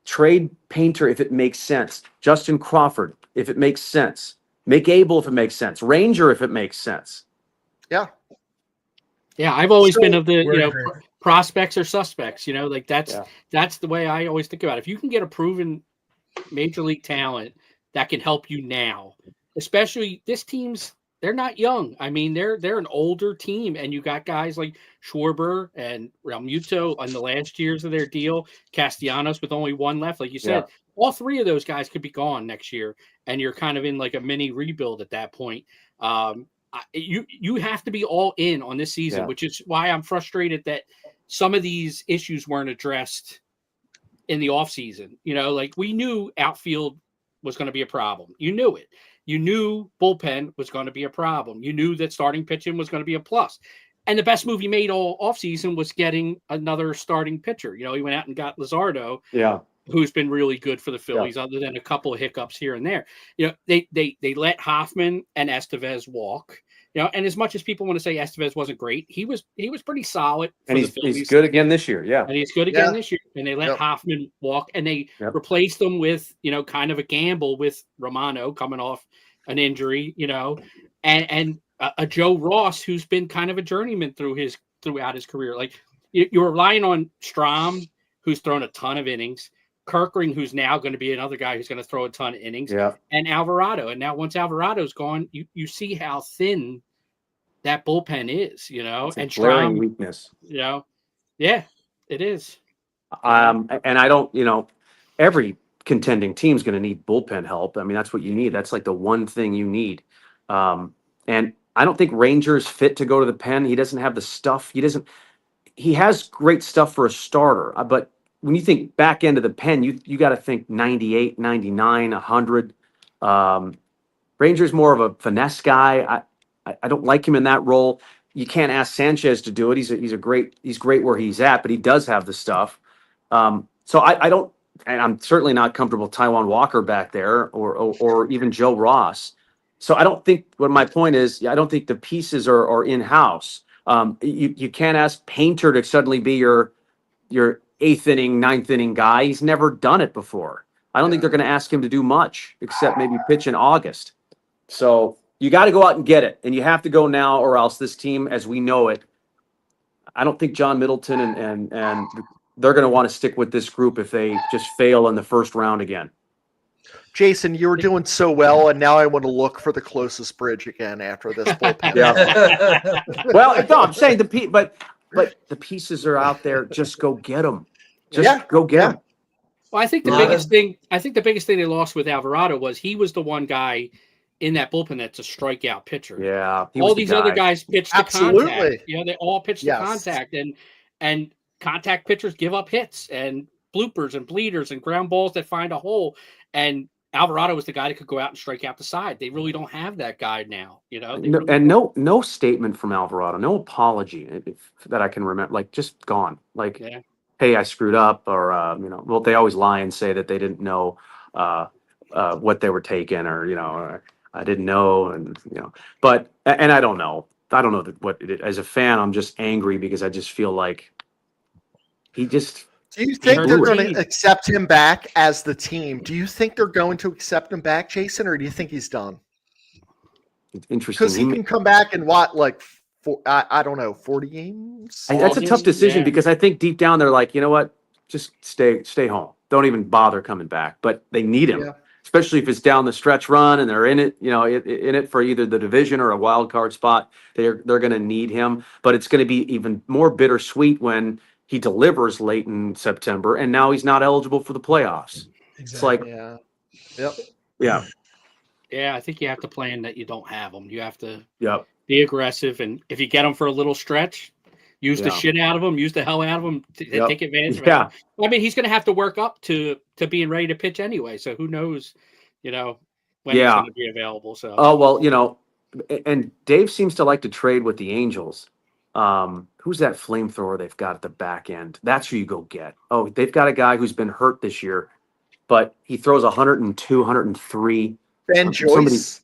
trade Painter if it makes sense. Justin Crawford if it makes sense. Make Abel if it makes sense. Ranger if it makes sense.
Yeah.
Yeah, I've always been of the prospects or suspects. Like that's the way I always think about it. If you can get a proven major league talent that can help you now, especially this team's. They're not young. I mean, they're an older team, and you got guys like Schwarber and Realmuto on the last years of their deal. Castellanos with only 1 left, like you said. All 3 of those guys could be gone next year, and you're kind of in like a mini rebuild at that point. You have to be all in on this season, which is why I'm frustrated that some of these issues weren't addressed in the offseason. Like we knew outfield was going to be a problem. You knew it. You knew bullpen was going to be a problem. You knew that starting pitching was going to be a plus. And the best move he made all offseason was getting another starting pitcher. You know, he went out and got Luzardo, who's been really good for the Phillies, other than a couple of hiccups here and there. You know, they let Hoffman and Estevez walk. You know, and as much as people want to say Estevez wasn't great, he was pretty solid for
And
the Phillies.
he's good again this year. Yeah.
And he's good again this year. And they let Hoffman walk, and they replaced him with, you know, kind of a gamble with Romano coming off an injury, you know, and a Joe Ross who's been kind of a journeyman throughout his career. Like you're relying on Strahm, who's thrown a ton of innings, Kirkring, who's now going to be another guy who's going to throw a ton of innings, and Alvarado. And now once Alvarado's gone, you see how thin that bullpen is, you know,
and Strahm weakness.
You know, yeah, it is.
And I don't, you know, every contending team's going to need bullpen help. I mean, that's what you need. That's like the one thing you need. And I don't think Ranger's fit to go to the pen. He doesn't have the stuff. He has great stuff for a starter, but when you think back end of the pen, you got to think 98, 99, 100. Ranger's more of a finesse guy. I don't like him in that role. You can't ask Sanchez to do it. He's great where he's at, but he does have the stuff. So I don't, and I'm certainly not comfortable Taijuan Walker back there or even Joe Ross. So I don't think what my point is, I don't think the pieces are in-house. You can't ask Painter to suddenly be your 8th inning, 9th inning guy. He's never done it before. I don't think they're going to ask him to do much except maybe pitch in August. So you got to go out and get it, and you have to go now, or else this team, as we know it, I don't think John Middleton and they're going to want to stick with this group if they just fail in the first round again.
Jason, you were doing so well, and now I want to look for the closest bridge again after this bullpen.
Well, no, I'm saying but the pieces are out there. Just go get them. Go get them.
Well, I think the biggest thing they lost with Alvarado was he was the one guy in that bullpen that's a strikeout pitcher.
Yeah.
All these other guys pitch to contact. You know, they all pitch to contact, and contact pitchers give up hits and bloopers and bleeders and ground balls that find a hole. And Alvarado was the guy that could go out and strike out the side. They really don't have that guy now, you know.
No statement from Alvarado, no apology that I can remember. Like just gone. Like, hey, I screwed up, or well, they always lie and say that they didn't know what they were taking, or I didn't know, and but I don't know. I don't know what it is. As a fan, I'm just angry because I just feel like he just.
Do you think they're going to accept him back as the team? Do you think they're going to accept him back, Jason, or do you think he's done?
It's interesting.
Because he can come back and what, like, I don't know, 40 games?
That's a tough decision because I think deep down they're like, you know what? Just stay home. Don't even bother coming back. But they need him, especially if it's down the stretch run and they're in it, in it for either the division or a wild card spot. They're going to need him. But it's going to be even more bittersweet when he delivers late in September, and now he's not eligible for the playoffs. Exactly. It's like,
yeah. I think you have to plan that you don't have them. You have to be aggressive, and if you get them for a little stretch, use the shit out of them, use the hell out of them, take advantage of it. I mean, he's going to have to work up to being ready to pitch anyway. So who knows, when he's going to be available. So
and Dave seems to like to trade with the Angels. Who's that flamethrower they've got at the back end? That's who you go get. Oh, they've got a guy who's been hurt this year, but he throws 102, 103.
Ben Joyce.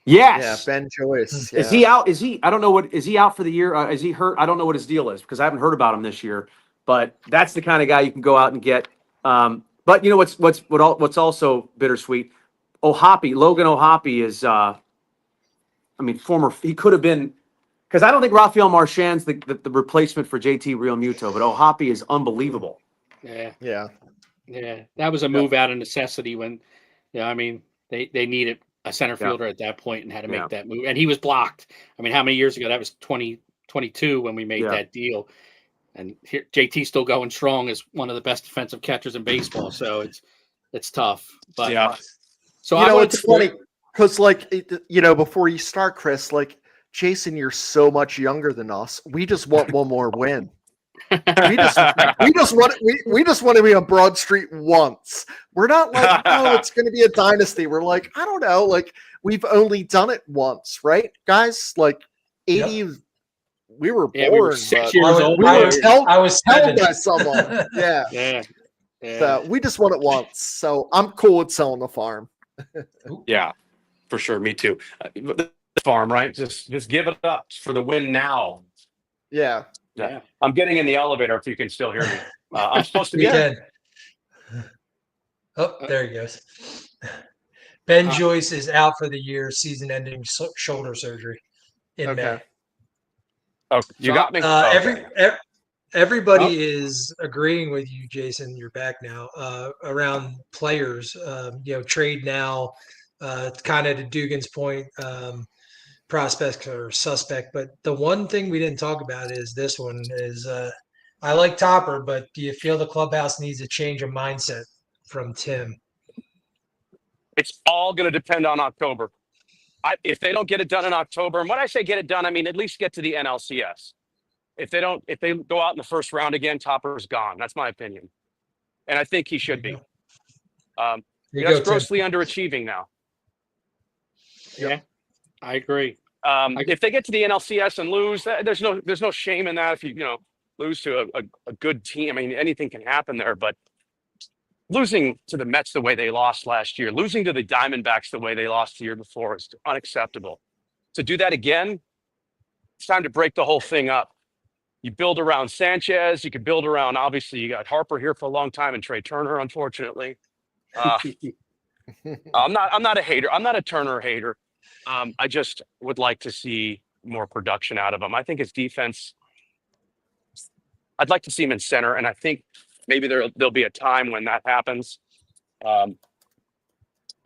Yes.
Yeah, Ben Joyce.
Yeah. Is he out? I don't know is he out for the year? Is he hurt? I don't know what his deal is because I haven't heard about him this year, but that's the kind of guy you can go out and get. But you know, what's also bittersweet. Logan Ohapi is, he could have been, because I don't think Rafael Marchand's the replacement for JT Realmuto, but Ohapi is unbelievable.
Yeah. That was a move out of necessity when, they needed a center fielder at that point and had to make that move. And he was blocked. I mean, how many years ago? That was 2022 when we made that deal. And here, JT's still going strong as one of the best defensive catchers in baseball. So it's tough. But so
it's funny because before you start, Chris, Jason, you're so much younger than us. We just want one more win. we just want to be on Broad Street once. We're not like, it's going to be a dynasty. We're like, I don't know, we've only done it once, right, guys? 80 we were
Yeah,
born,
we were 6
but
years old.
we were held
I was
held
7.
by someone. Yeah.
Yeah. Yeah.
So we just won it once. So I'm cool with selling the farm.
Yeah, for sure. Me too. The farm, right? Just give it up for the win now.
Yeah.
Yeah.
I'm getting in the elevator if you can still hear me. I'm supposed to
We
be.
can. Oh, there he goes. Ben Joyce is out for the year, season-ending shoulder surgery in May.
Oh, you got me.
Everybody is agreeing with you, Jason. You're back now. Around players, trade now. Kind of to Dugan's point, prospects are suspect. But the one thing we didn't talk about is this one is I like Topper, but do you feel the clubhouse needs a change of mindset from Tim?
It's all going to depend on October. If they don't get it done in October, and when I say get it done, I mean at least get to the NLCS. If they go out in the first round again, Topper's gone. That's my opinion, and I think he should be. That's grossly underachieving now.
Yeah, I agree.
If they get to the NLCS and lose, there's no shame in that. If you lose to a good team, I mean anything can happen there. But losing to the Mets the way they lost last year, losing to the Diamondbacks the way they lost the year before is unacceptable. To do that again, it's time to break the whole thing up. You build around Sanchez. You could build around, obviously, you got Harper here for a long time and Trey Turner, unfortunately. I'm not a hater. I'm not a Turner hater. I just would like to see more production out of him. I think his defense, I'd like to see him in center, and I think maybe there'll be a time when that happens. But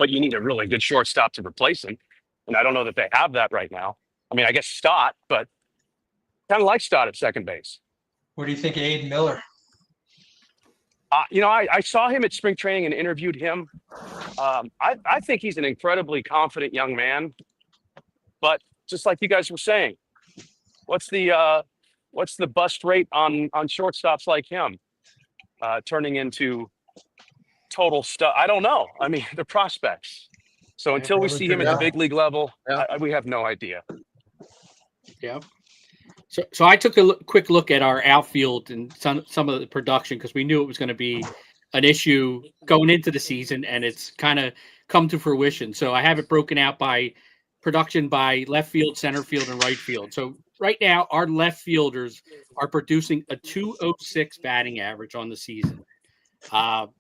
you need a really good shortstop to replace him. And I don't know that they have that right now. I mean, I guess Stott, but kind of like Stott at second base.
What do you think of Aiden Miller?
I saw him at spring training and interviewed him. I think he's an incredibly confident young man. But just like you guys were saying, what's the bust rate on shortstops like him turning into total stuff? I don't know. I mean, the prospects. So until we see him at the big league level, we have no idea.
Yeah. So I took a quick look at our outfield and some of the production because we knew it was going to be an issue going into the season, and it's kind of come to fruition. So I have it broken out by production by left field, center field, and right field. So right now, our left fielders are producing a 206 batting average on the season.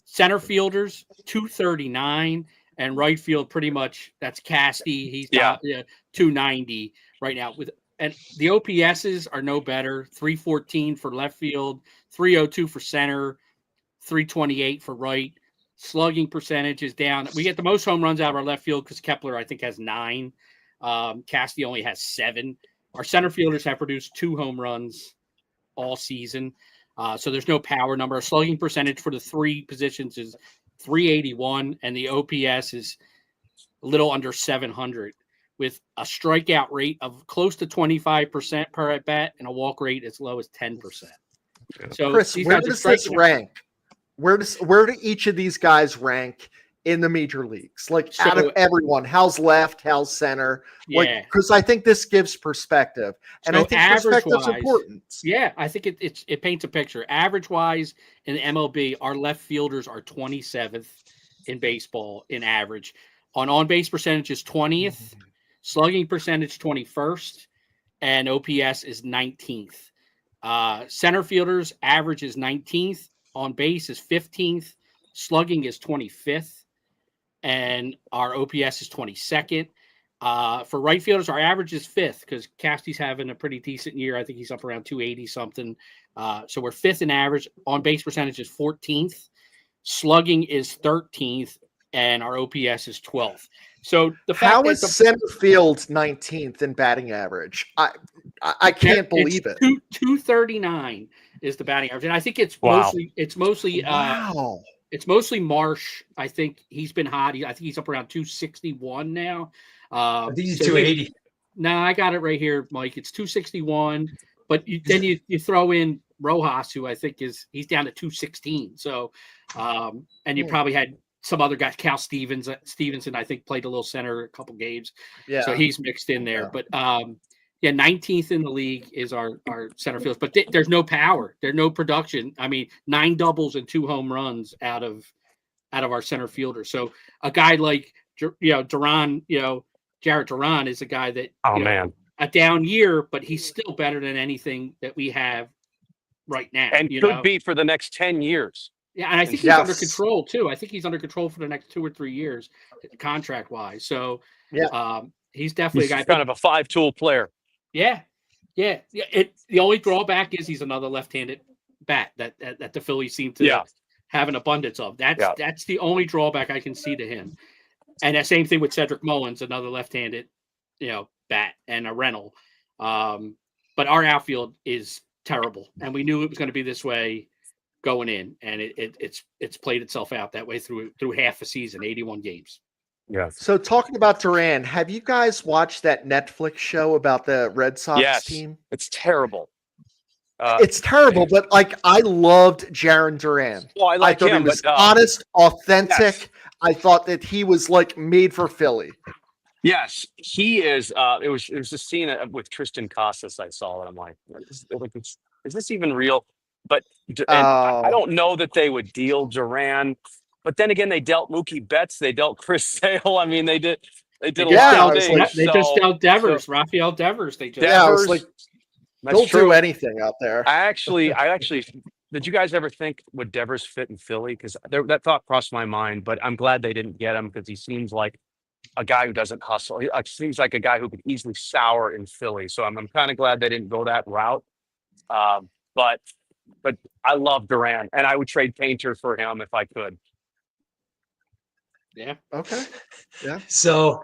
Center fielders, 239, and right field pretty much that's Casty. He's 290 right now and the OPSs are no better. 314 for left field, 302 for center, 328 for right. Slugging percentage is down. We get the most home runs out of our left field because Kepler, I think, has 9. Casty only has 7. Our center fielders have produced 2 home runs all season. So there's no power number. Our slugging percentage for the 3 positions is 381, and the OPS is a little under 700. With a strikeout rate of close to 25% per at bat and a walk rate as low as 10%. So,
Chris, where does this rank? Where do each of these guys rank in the major leagues? Like out of everyone, how's left, how's center?
Yeah,
because I think this gives perspective, and I think perspective's important.
Yeah, I think it paints a picture. Average wise in the MLB, our left fielders are 27th in baseball in average. On base percentage is 20th. Slugging percentage 21st, and OPS is 19th. Center fielders average is 19th, on base is 15th, slugging is 25th, and our OPS is 22nd. For right fielders, our average is 5th because Casty's having a pretty decent year. I think he's up around 280 something. So we're 5th in average. On base percentage is 14th, slugging is 13th, and our OPS is 12th. So the fact
how is center field 19th in batting average? I can't believe it.
239 is the batting average, and I think it's mostly Marsh. I think he's been hot. I think he's up around 261 now.
I think he's 280.
No, I got it right here, Mike. It's 261, but then you throw in Rojas, who I think he's down to 216. So, and you probably had some other guys, Cal Stevenson, I think played a little center a couple games. Yeah. So he's mixed in there. But Yeah, 19th in the league is our center field, but there's no power. There's no production. I mean, 9 doubles and 2 home runs out of our center fielder. So a guy like Duran, Jarrett Duran is a guy that
man,
a down year, but he's still better than anything that we have right now,
and could be for the next 10 years.
Yeah, and I think he's under control too. I think he's under control for the next 2 or 3 years, contract wise. So he's definitely a guy.
Kind of a 5-tool player.
Yeah. The only drawback is he's another left-handed bat that the Phillies seem to have an abundance of. That's the only drawback I can see to him. And the same thing with Cedric Mullins, another left-handed, bat and a rental. But our outfield is terrible, and we knew it was going to be this way going in, and it's played itself out that way through half a season, 81 games.
Yeah.
So talking about Duran, have you guys watched that Netflix show about the Red Sox team?
It's terrible.
It's terrible, but like I loved Jarren Duran.
Well, I
thought
him,
he was
but,
honest, authentic.
Yes.
I thought that he was like made for Philly.
Yes, he is. It was a scene with Tristan Casas I saw, and I'm like, is this even real? But I don't know that they would deal Duran. But then again, they dealt Mookie Betts. They dealt Chris Sale. I mean, they did a lot of things.
They just dealt Devers, Rafael Devers. They just
I was like, don't do anything out there.
I actually, did you guys ever think would Devers fit in Philly? Because that thought crossed my mind. But I'm glad they didn't get him because he seems like a guy who doesn't hustle. He seems like a guy who could easily sour in Philly. So I'm kind of glad they didn't go that route. But I love Duran, and I would trade Painter for him if I could.
Yeah.
Okay. Yeah.
So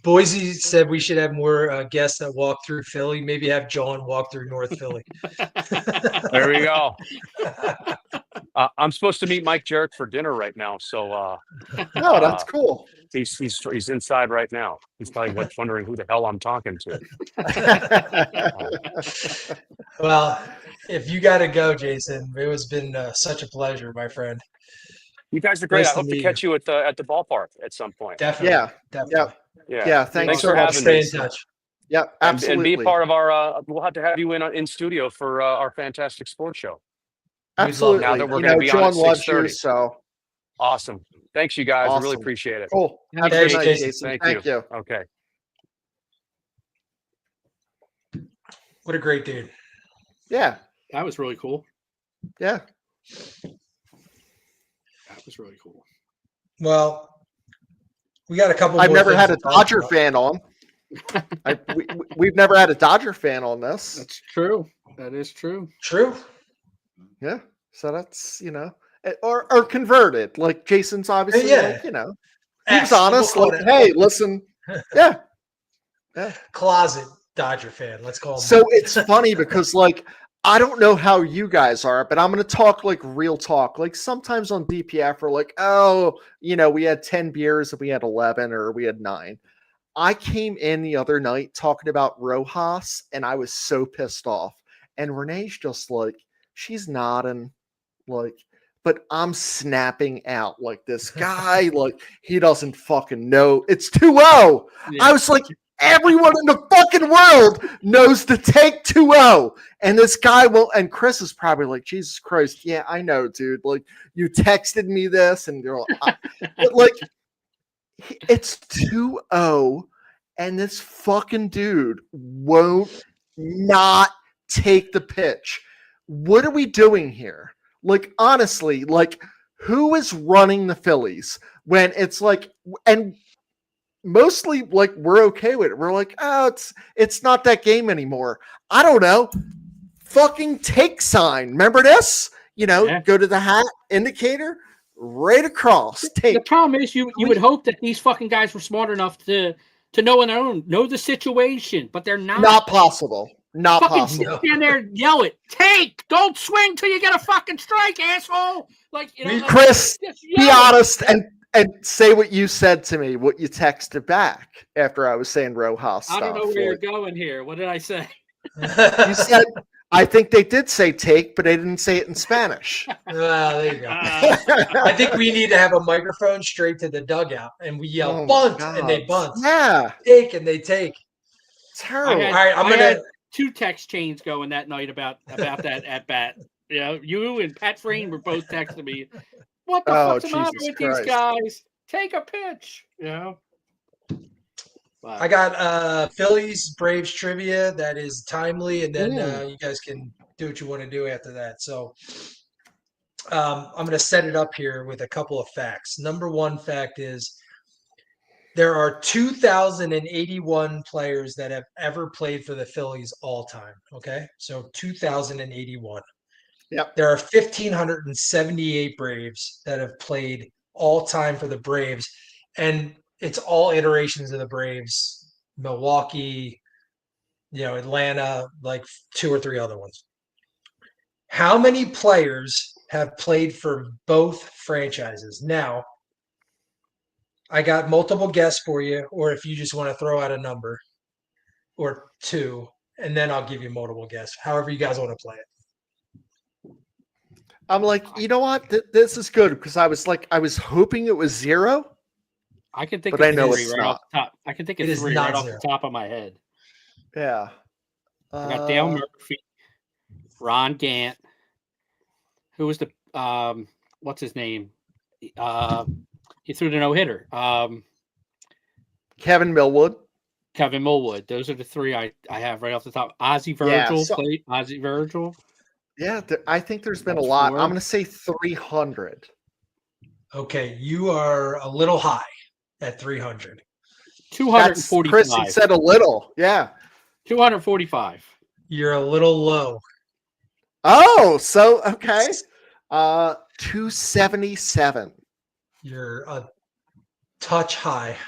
Boise said we should have more guests that walk through Philly. Maybe have John walk through North Philly.
There we go. I'm supposed to meet Mike Jarrett for dinner right now. So
that's cool.
He's inside right now. He's probably wondering who the hell I'm talking to.
Well, if you got to go, Jason, it has been such a pleasure, my friend.
You guys are great.
Nice
I hope to catch you at the ballpark at some point.
Definitely.
Yeah. Thanks
for having
me.
me.
Stay in touch.
Yeah, absolutely.
And be part of our. We'll have to have you in studio for our Phantastic Sports Show.
Absolutely.
Now that we're going to be on at
John loves you,
6:30.
so
awesome. Thanks, you guys.
Awesome.
I really appreciate it.
Cool. Have a
Thanks,
good night,
Jason.
Jason.
Thank you. Okay.
What a great dude.
Yeah.
That was really cool.
Yeah.
That was really cool.
Well, we got a couple.
I've
more
never
things
had a
to talk
Dodger
about.
fan on. We've never had a Dodger fan on this.
That's true. That is true.
True.
Yeah. So that's, or converted. Like Jason's obviously, he was honest.
We'll
Like, hey, listen. Yeah.
Closet Dodger fan. Let's call him.
So it's funny because, like, I don't know how you guys are, but I'm going to talk like real talk. Like sometimes on DPF, we're like, we had 10 beers and we had 11 or we had 9. I came in the other night talking about Rojas and I was so pissed off. And Renee's just like, she's nodding, like, but I'm snapping out like this guy, like he doesn't fucking know. It's 2-0. Yeah. I was like, everyone in the fucking world knows to take 2-0. And this guy will, and Chris is probably like, Jesus Christ. Yeah, I know, dude. Like, you texted me this, and you're like, but like, it's 2-0, and this fucking dude won't not take the pitch. What are we doing here? Like, honestly, like, who is running the Phillies when it's like, and mostly like we're okay with it. We're like, it's not that game anymore. I don't know. Fucking take sign. Remember this? Go to the hat indicator right across. Take.
The problem is you would hope that these fucking guys were smart enough to know on their own, know the situation, but they're not.
Not possible. Not
fucking
possible.
Stand there and yell it. Take. Don't swing till you get a fucking strike, asshole. Like,
Chris, be honest and say what you said to me, what you texted back after I was saying Rojas stuff.
I don't know where you're going here. What did I say?
You said, I think they did say take, but they didn't say it in Spanish.
Well, there you go. I think we need to have a microphone straight to the dugout, and we yell bunt, and they bunt.
Yeah.
Take, and they take.
Terrible.
All right, I'm
I
gonna.
had 2 text chains going that night about that at bat. You know, you and Pat Frame were both texting me. What the
Oh,
fuck's the matter
Jesus
with
Christ.
these guys? Take a pitch. You know. But,
I got Phillies Braves trivia that is timely, and then
Ooh.
you guys can do what you want to do after that. So I'm going to set it up here with a couple of facts. Number one fact is there are 2,081 players that have ever played for the Phillies all time. Okay, so 2,081.
Yep.
There are 1,578 Braves that have played all time for the Braves, and it's all iterations of the Braves. Milwaukee, Atlanta, like 2 or 3 other ones. How many players have played for both franchises? Now, I got multiple guesses for you, or if you just want to throw out a number or 2, and then I'll give you multiple guesses. However you guys want to play it.
I'm like, you know what? This is good because I was hoping it was 0.
I can think
But I
of
know
3
it's
right
not.
off the top. I can think of
It is
3
not
right off
0.
the top of my head.
Yeah.
I got Dale Murphy, Ron Gant. Who was the what's his name? He threw the no-hitter.
Kevin Millwood.
Kevin Millwood. Those are the 3 I have right off the top. Ozzie
Yeah,
Virgil
so-
played. Ozzie Virgil.
Yeah, I think there's been a
That's
lot.
4.
I'm going to say 300.
Okay, you are a little high at 300.
245.
Chris, he said a little. Yeah.
245.
You're a little low.
Oh, so okay. 277.
You're a touch high.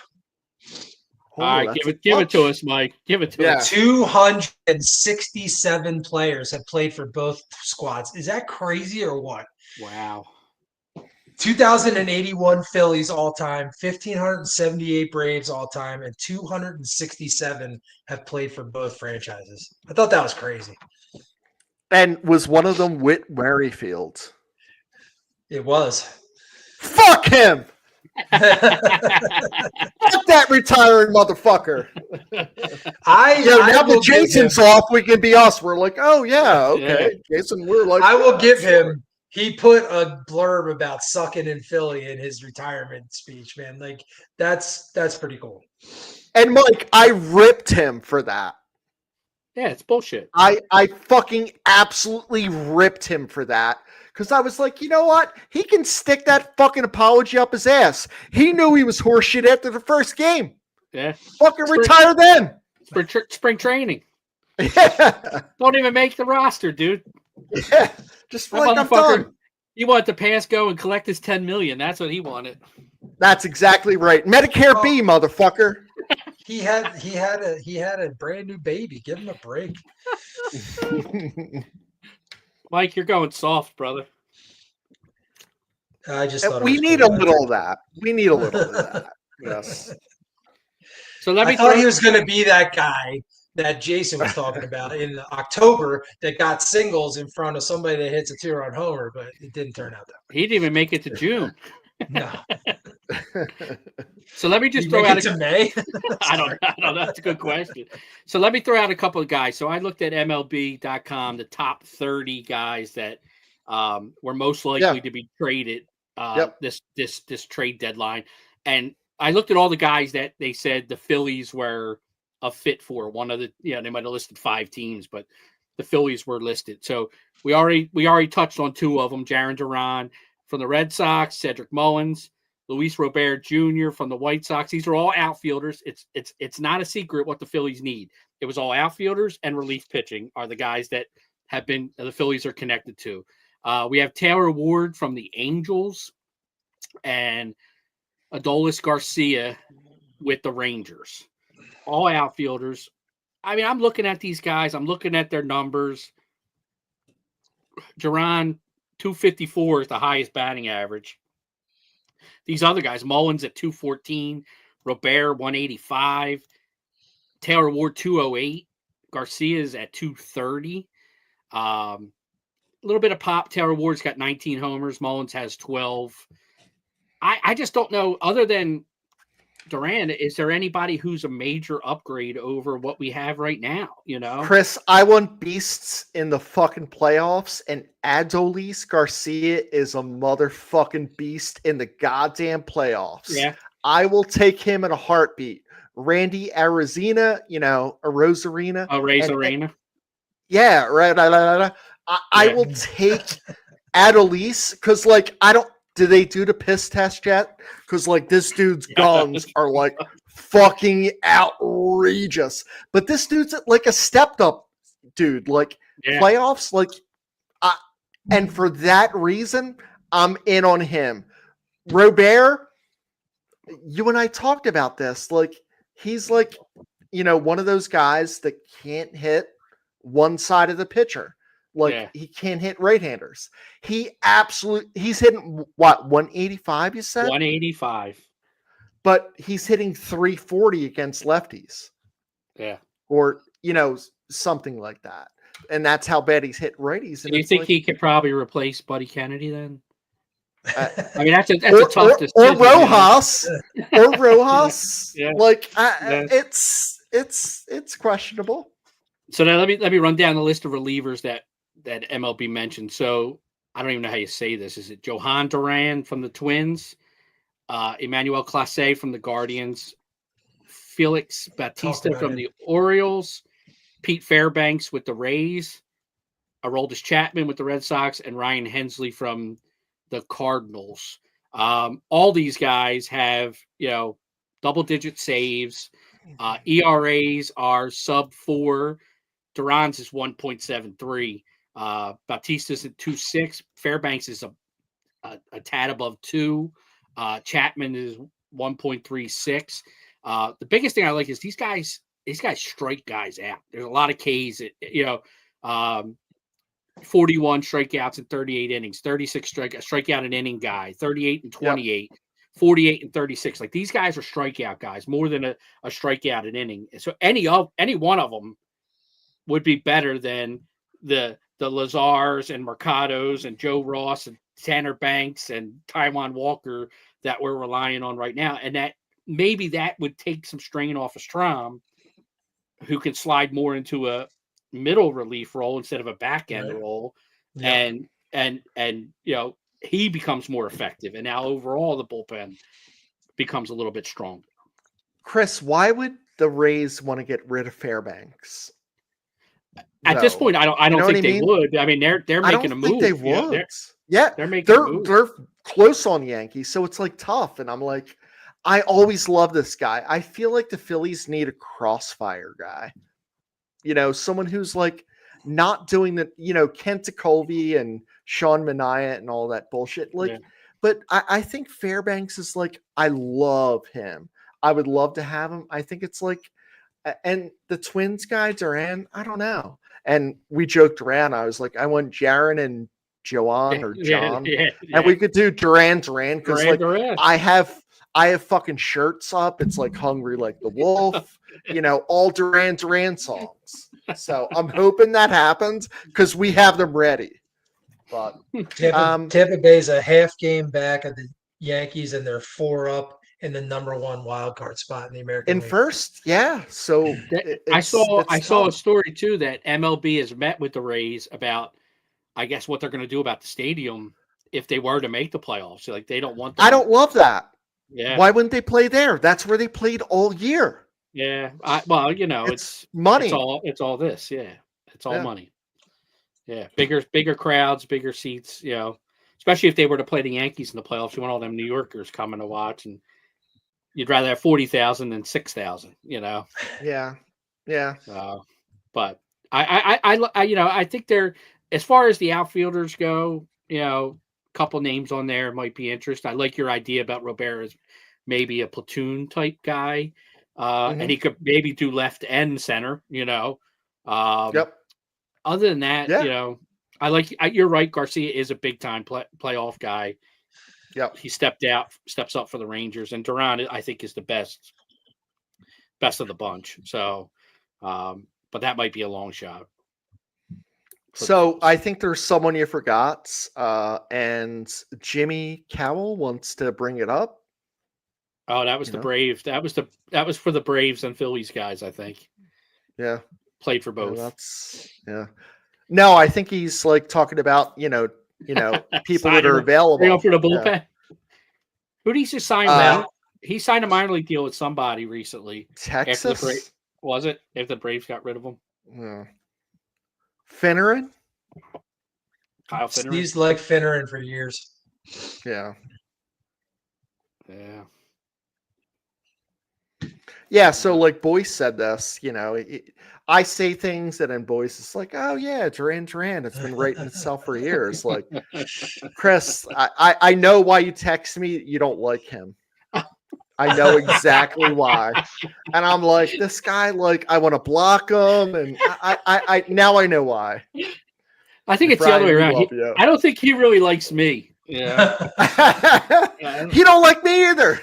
All right,
that's
give
a
it to us, Mike. Give it to
Yeah.
us.
267 players have played for both squads. Is that crazy or what?
Wow.
2,081 Phillies all time, 1,578 Braves all time, and 267 have played for both franchises. I thought that was crazy.
And was one of them Whit Merrifield?
It was.
Fuck him! Fuck that retiring motherfucker!
I
Now
will
that
give
Jason's
him-
off, we can be us. We're like, oh yeah, okay, Jason. We're like,
I will
yeah,
give
sure.
him. He put a blurb about sucking in Philly in his retirement speech, man. Like that's pretty cool.
And Mike, I ripped him for that.
Yeah, it's bullshit.
I fucking absolutely ripped him for that. Because I was like, you know what? He can stick that fucking apology up his ass. He knew he was horseshit after the first game.
Yeah.
Fucking retire then.
Spring training.
Yeah.
Don't even make the roster, dude.
Yeah. Just
That
like I'm
motherfucker,
done.
he wanted to pass go and collect his $10 million. That's what he wanted.
That's exactly right. Medicare B, motherfucker.
He had a brand new baby. Give him a break.
Mike, you're going soft, brother.
I just thought
We need a little of that. We need a little of that. Yes.
So let me
I thought
throw-
he was going to be that guy that Jason was talking about in October that got singles in front of somebody that hits a 2-run homer, but it didn't turn out that
He didn't even make it to June.
way. No.
So let me just
You
throw
make
out
it to May?
I don't know. That's a good question. So let me throw out a couple of guys. So I looked at MLB.com, the top 30 guys that were most likely to be traded this trade deadline. And I looked at all the guys that they said the Phillies were a fit for. One of the, they might have listed 5 teams, but the Phillies were listed. So we already touched on 2 of them, Jarren Duran from the Red Sox, Cedric Mullins, Luis Robert Jr. from the White Sox. These are all outfielders. It's not a secret what the Phillies need. It was all outfielders and relief pitching are the guys that have been the Phillies are connected to. We have Taylor Ward from the Angels and Adolis Garcia with the Rangers. All outfielders. I mean, I'm looking at these guys. I'm looking at their numbers. Duran, 254 is the highest batting average. These other guys, Mullins at 214, Robert 185, Taylor Ward 208, Garcia's at 230. A little bit of pop. Taylor Ward's got 19 homers. Mullins has 12. I just don't know, other than Duran, is there anybody who's a major upgrade over what we have right now? You know,
Chris, I want beasts in the fucking playoffs, and Adolis Garcia is a motherfucking beast in the goddamn playoffs.
yeah,
I will take him in a heartbeat. Randy Arizona, a Rosarina.
Ray's
and
Arena.
Yeah, right. I
Yeah.
will take Adolis because, like, I don't. Do they do the piss test yet? Because, like, this dude's guns are like fucking outrageous. But this dude's like a stepped up dude. Like
Yeah.
playoffs, like, and for that reason, I'm in on him. Robert, you and I talked about this. Like, he's like, one of those guys that can't hit one side of the pitcher. Like,
Yeah.
he can't hit right-handers. He's hitting what, 185, you said?
185.
But he's hitting 340 against lefties.
Yeah.
Or, something like that. And that's how bad he's hit righties. And
Do you think he could probably replace Buddy Kennedy then? I mean, that's a tough decision.
Or Rojas. Or Rojas.
Yeah.
Like,
Yeah.
it's questionable.
So now let me run down the list of relievers that MLB mentioned. So I don't even know how you say this. Is it Johan Duran from the Twins, Emmanuel Clase from the Guardians, Felix Bautista from the Orioles, Pete Fairbanks with the Rays, Aroldis Chapman with the Red Sox, and Ryan Hensley from the Cardinals. All these guys have, double-digit saves. ERAs are sub 4. Duran's is 1.73. Bautista's at 2.6. Fairbanks is a tad above 2. Chapman is 1.36. The biggest thing I like is these guys strike guys out. There's a lot of Ks. 41 strikeouts in 38 innings, 36 strikeout an inning guy, 38 and 28, 48 and 36. Like, these guys are strikeout guys, more than a strikeout an inning. So any one of them would be better than the Lazars and Mercados and Joe Ross and Tanner Banks and Taijuan Walker that we're relying on right now. And that maybe that would take some strain off of Strom, who can slide more into a middle relief role instead of a back end role. Yeah. And he becomes more effective. And now overall the bullpen becomes a little bit stronger.
Chris, why would the Rays want to get rid of Fairbanks?
At this point, I don't think they would. I mean, they're making a move.
I don't think they would. They're
making a move.
They're close on Yankees, so it's like tough. And I'm like, I always love this guy. I feel like the Phillies need a crossfire guy. Someone who's like not doing the, Kent Tekulve and Sean Manaea and all that bullshit. Like, but I think Fairbanks is like, I love him. I would love to have him. I think it's like, and the Twins guy, Duran, I don't know. And we joked around. I was like, I want Jaron and Joan or John. And we could do Duran because I have fucking shirts up. It's like Hungry Like the Wolf, all Duran songs. So I'm hoping that happens because we have them ready. But
Tampa Bay's a half game back of the Yankees, and they're 4 up in the #1 wild card spot in the American League.
First, yeah. So
I saw a story too that MLB has met with the Rays about, I guess, what they're going to do about the stadium if they were to make the playoffs. So, like, they don't want them.
I don't love that.
Yeah.
Why wouldn't they play there? That's where they played all year.
Yeah. It's
money.
It's all this. Yeah. It's all money. Yeah. Bigger crowds, bigger seats, especially if they were to play the Yankees in the playoffs. You want all them New Yorkers coming to watch, and you'd rather have 40,000 than 6,000,
Yeah.
But I think they're, as far as the outfielders go, a couple names on there might be interesting. I like your idea about Robert as maybe a platoon type guy. And he could maybe do left and center,
Yep.
Other than that, you're right. Garcia is a big time playoff guy.
Yep.
He steps up for the Rangers, and Duran, I think, is the best of the bunch. So, but that might be a long shot.
So I think there's someone you forgot, and Jimmy Cowell wants to bring it up.
Oh, that was the Braves. That was for the Braves and Phillies guys, I think.
Yeah.
Played for both.
No, I think he's like talking about, people that are available.
For the bullpen.
Yeah.
Who did he just sign? He signed a minor league deal with somebody recently.
Texas?
Was it? If the Braves got rid of him?
Yeah. Finneran?
Kyle Finneran?
He's like Finneran for years.
Yeah.
Yeah.
Yeah, so like Boyce said this, I say things and then Boyce is like, oh yeah, Duran. It's been writing itself for years. Like, Chris, I know why you text me. You don't like him. I know exactly why. And I'm like, this guy, like, I want to block him. And I now I know why.
I think it's
Brian,
the other way around. I don't think he really likes me. Yeah.
He don't like me either.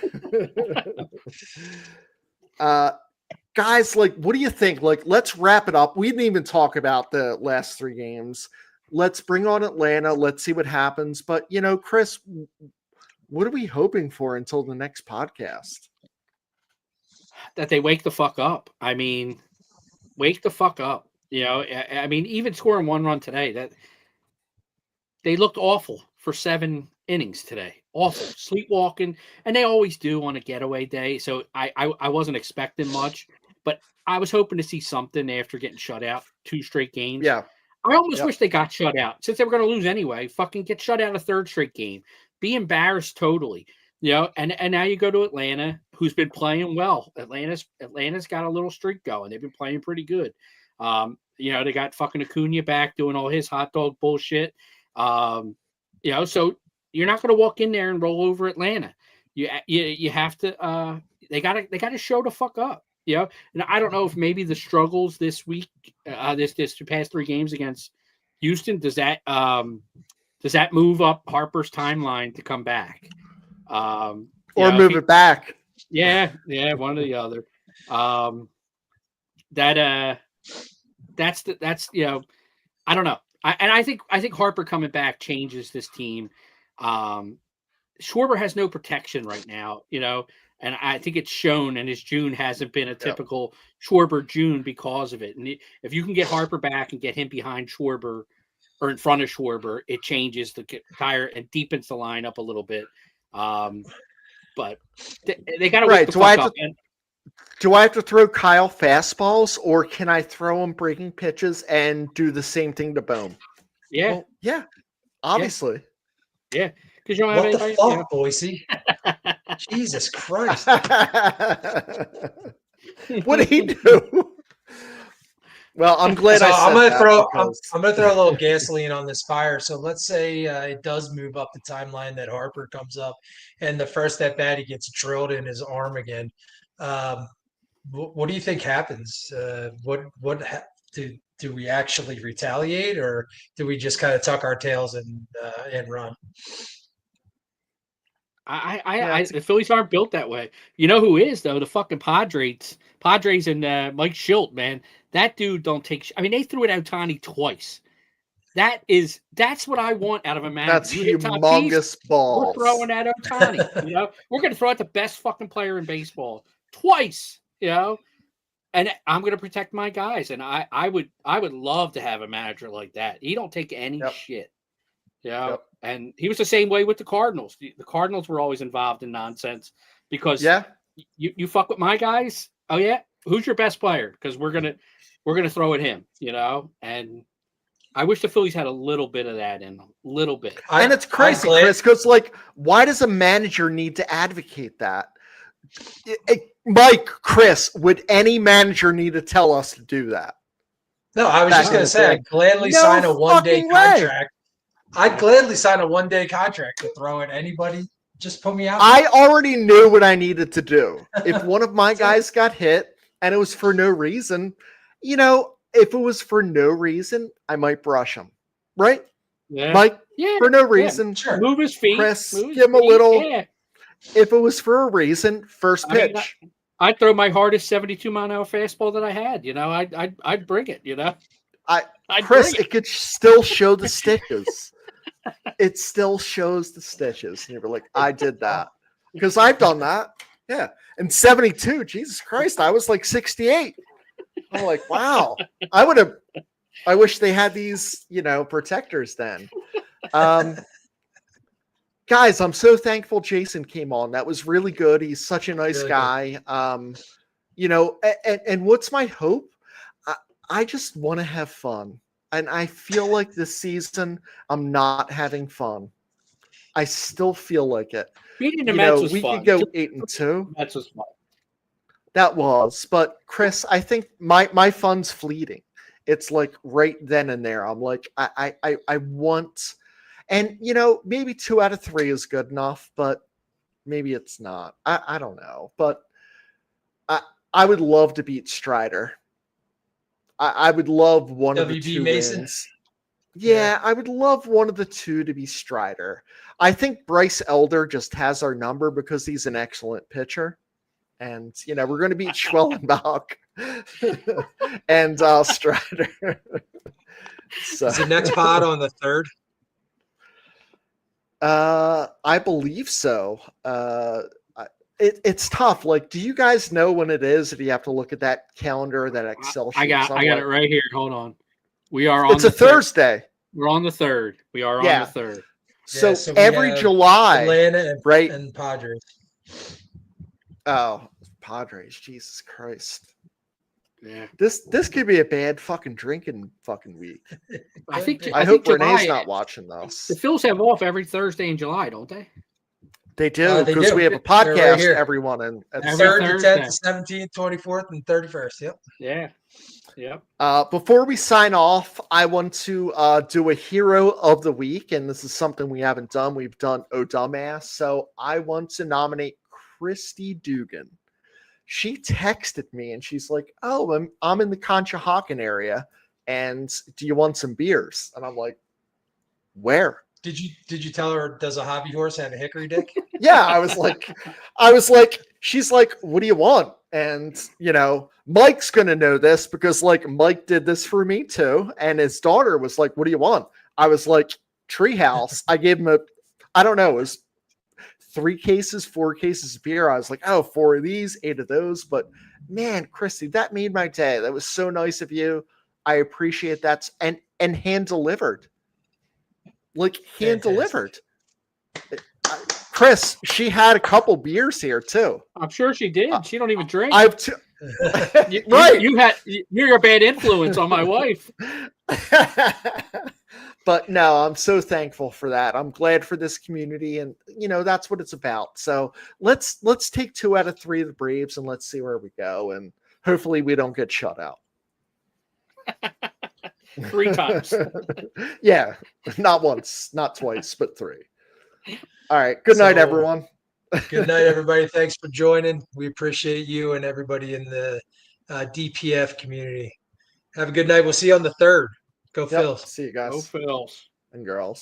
Guys, like, what do you think? Like, let's wrap it up. We didn't even talk about the last 3 games. Let's bring on Atlanta. Let's see what happens. But, Chris, what are we hoping for until the next podcast?
That they wake the fuck up. I mean, wake the fuck up. I mean, even scoring 1 run today, that they looked awful for 7 innings today. Awful, sleepwalking, and they always do on a getaway day. So I wasn't expecting much, but I was hoping to see something after getting shut out 2 straight games.
Yeah,
I almost wish they got shut out since they were going to lose anyway. Fucking get shut out a 3rd straight game, be embarrassed totally. And now you go to Atlanta, who's been playing well. Atlanta's got a little streak going. They've been playing pretty good. They got fucking Acuna back doing all his hot dog bullshit. So you're not going to walk in there and roll over Atlanta. You have to. They got to show the fuck up. And I don't know if maybe the struggles this week, this past 3 games against Houston, does that move up Harper's timeline to come back,
or move it back?
Yeah, one or the other. That's I don't know. I think Harper coming back changes this team. Schwarber has no protection right now, and I think it's shown. And his June hasn't been a typical Schwarber June because of it. And if you can get Harper back and get him behind Schwarber or in front of Schwarber, it changes the tire and deepens the lineup a little bit. But they got to wake the fuck up.
Do I have to throw Kyle fastballs, or can I throw him breaking pitches and do the same thing to Bohm?
Yeah.
Well, yeah. Obviously.
Yeah. Because you don't
what
have
the
anybody,
fuck, Boise? Jesus Christ.
What did he do? Well, I'm glad
I'm gonna throw a little gasoline on this fire. So let's say it does move up the timeline that Harper comes up, and the first at bat he gets drilled in his arm again. What do you think happens? Do we actually retaliate, or do we just kind of tuck our tails and run?
The Phillies aren't built that way. You know who is though? The fucking Padres and Mike Schilt, man. That dude don't take. I mean, they threw it at Ohtani twice. That's what I want out of a manager.
That's humongous balls.
We're throwing at Ohtani. We're going to throw at the best fucking player in baseball twice. And I'm going to protect my guys. And I would love to have a manager like that. He don't take any shit. And he was the same way with the Cardinals. The Cardinals were always involved in nonsense because you fuck with my guys. Oh yeah, who's your best player? Because we're gonna throw at him. And I wish the Phillies had a little bit of that in them, a little bit.
And it's crazy, Chris, because why does a manager need to advocate that? Mike, Chris, would any manager need to tell us to do that?
No, I was just going to say, I'd gladly sign a one-day contract. I'd gladly sign a one-day contract to throw at anybody. Just put me out.
I already knew what I needed to do. If one of my guys got hit and it was for no reason, if it was for no reason, I might brush him. Right?
Yeah.
Mike, for no reason.
Sure.
Move his feet.
Chris, give him a little. Yeah. If it was for a reason, first pitch.
I'd throw my hardest 72-mile-an-hour fastball that I had. I'd bring it.
Chris, it could still show the stitches. It still shows the stitches. And you're like, I did that because I've done that. Yeah. And 72, Jesus Christ, I was like 68. I'm like, wow. I wish they had these, protectors then. Guys, I'm so thankful Jason came on. That was really good. He's such a nice
Really
guy. And what's my hope? I just want to have fun. And I feel like this season I'm not having fun. I still feel like it.
Beating the Mets was
We
fun.
could go 8-2.
Mets was fun.
That was, but Chris, I think my fun's fleeting. It's like right then and there. I'm like, I want, and maybe 2 out of 3 is good enough, but maybe it's not. I don't know, but I would love to beat Strider. I would love one of the
WB
2
Mason?
wins. Yeah, I would love one of the 2 to be Strider. I think Bryce Elder just has our number because he's an excellent pitcher. And, we're going to beat Schwellenbach and Strider. So,
Is the next pod on the 3rd?
I believe so. It's tough. Like, do you guys know when it is? If you have to look at that calendar, that Excel sheet.
I got it right here. Hold on. We are on.
It's a Thursday.
We're on the 3rd. We are on the 3rd.
So,
Yeah, so we
every
have
July,
Atlanta
right?
And Padres.
Oh, Padres! Jesus Christ!
Yeah.
This could be a bad fucking drinking fucking week.
I think.
I hope
July,
Renee's not watching this.
The Phils have off every Thursday in July, don't they?
They do
They
because
do.
we have a
They're right
podcast,
here.
everyone, and
Every
3rd to
Thursday.
10th, 17th, 24th, and 31st. Yep.
Yeah. Yep.
Before we sign off, I want to do a hero of the week, and this is something we haven't done. We've done Oh Dumbass, so I want to nominate Christy Dugan. She texted me and she's like, "Oh, I'm in the Conshohocken area, and do you want some beers?" And I'm like, "Where?"
Did you tell her, does a hobby horse have a hickory dick?
Yeah, I was like, she's like, "What do you want?" And Mike's gonna know this because like Mike did this for me too, and his daughter was like, "What do you want?" I was like, "Treehouse." I gave him I don't know, it was 4 cases of beer. I was like, "Oh, 4 of these, 8 of those." But man, Christy, that made my day. That was so nice of you. I appreciate that, and hand delivered. Like hand delivered. Chris, she had a couple beers here too.
I'm sure she did. She don't even drink.
I've right.
You're a bad influence on my wife.
But no, I'm so thankful for that. I'm glad for this community, and that's what it's about. So let's take 2 out of 3 of the Braves, and let's see where we go, and hopefully we don't get shut out.
3 times.
Yeah, not once, not twice, but 3. All right. Good night, everyone.
Good night, everybody. Thanks for joining. We appreciate you and everybody in the DPF community. Have a good night. We'll see you on the 3rd. Go Phils.
See you guys.
Go Phils.
And girls.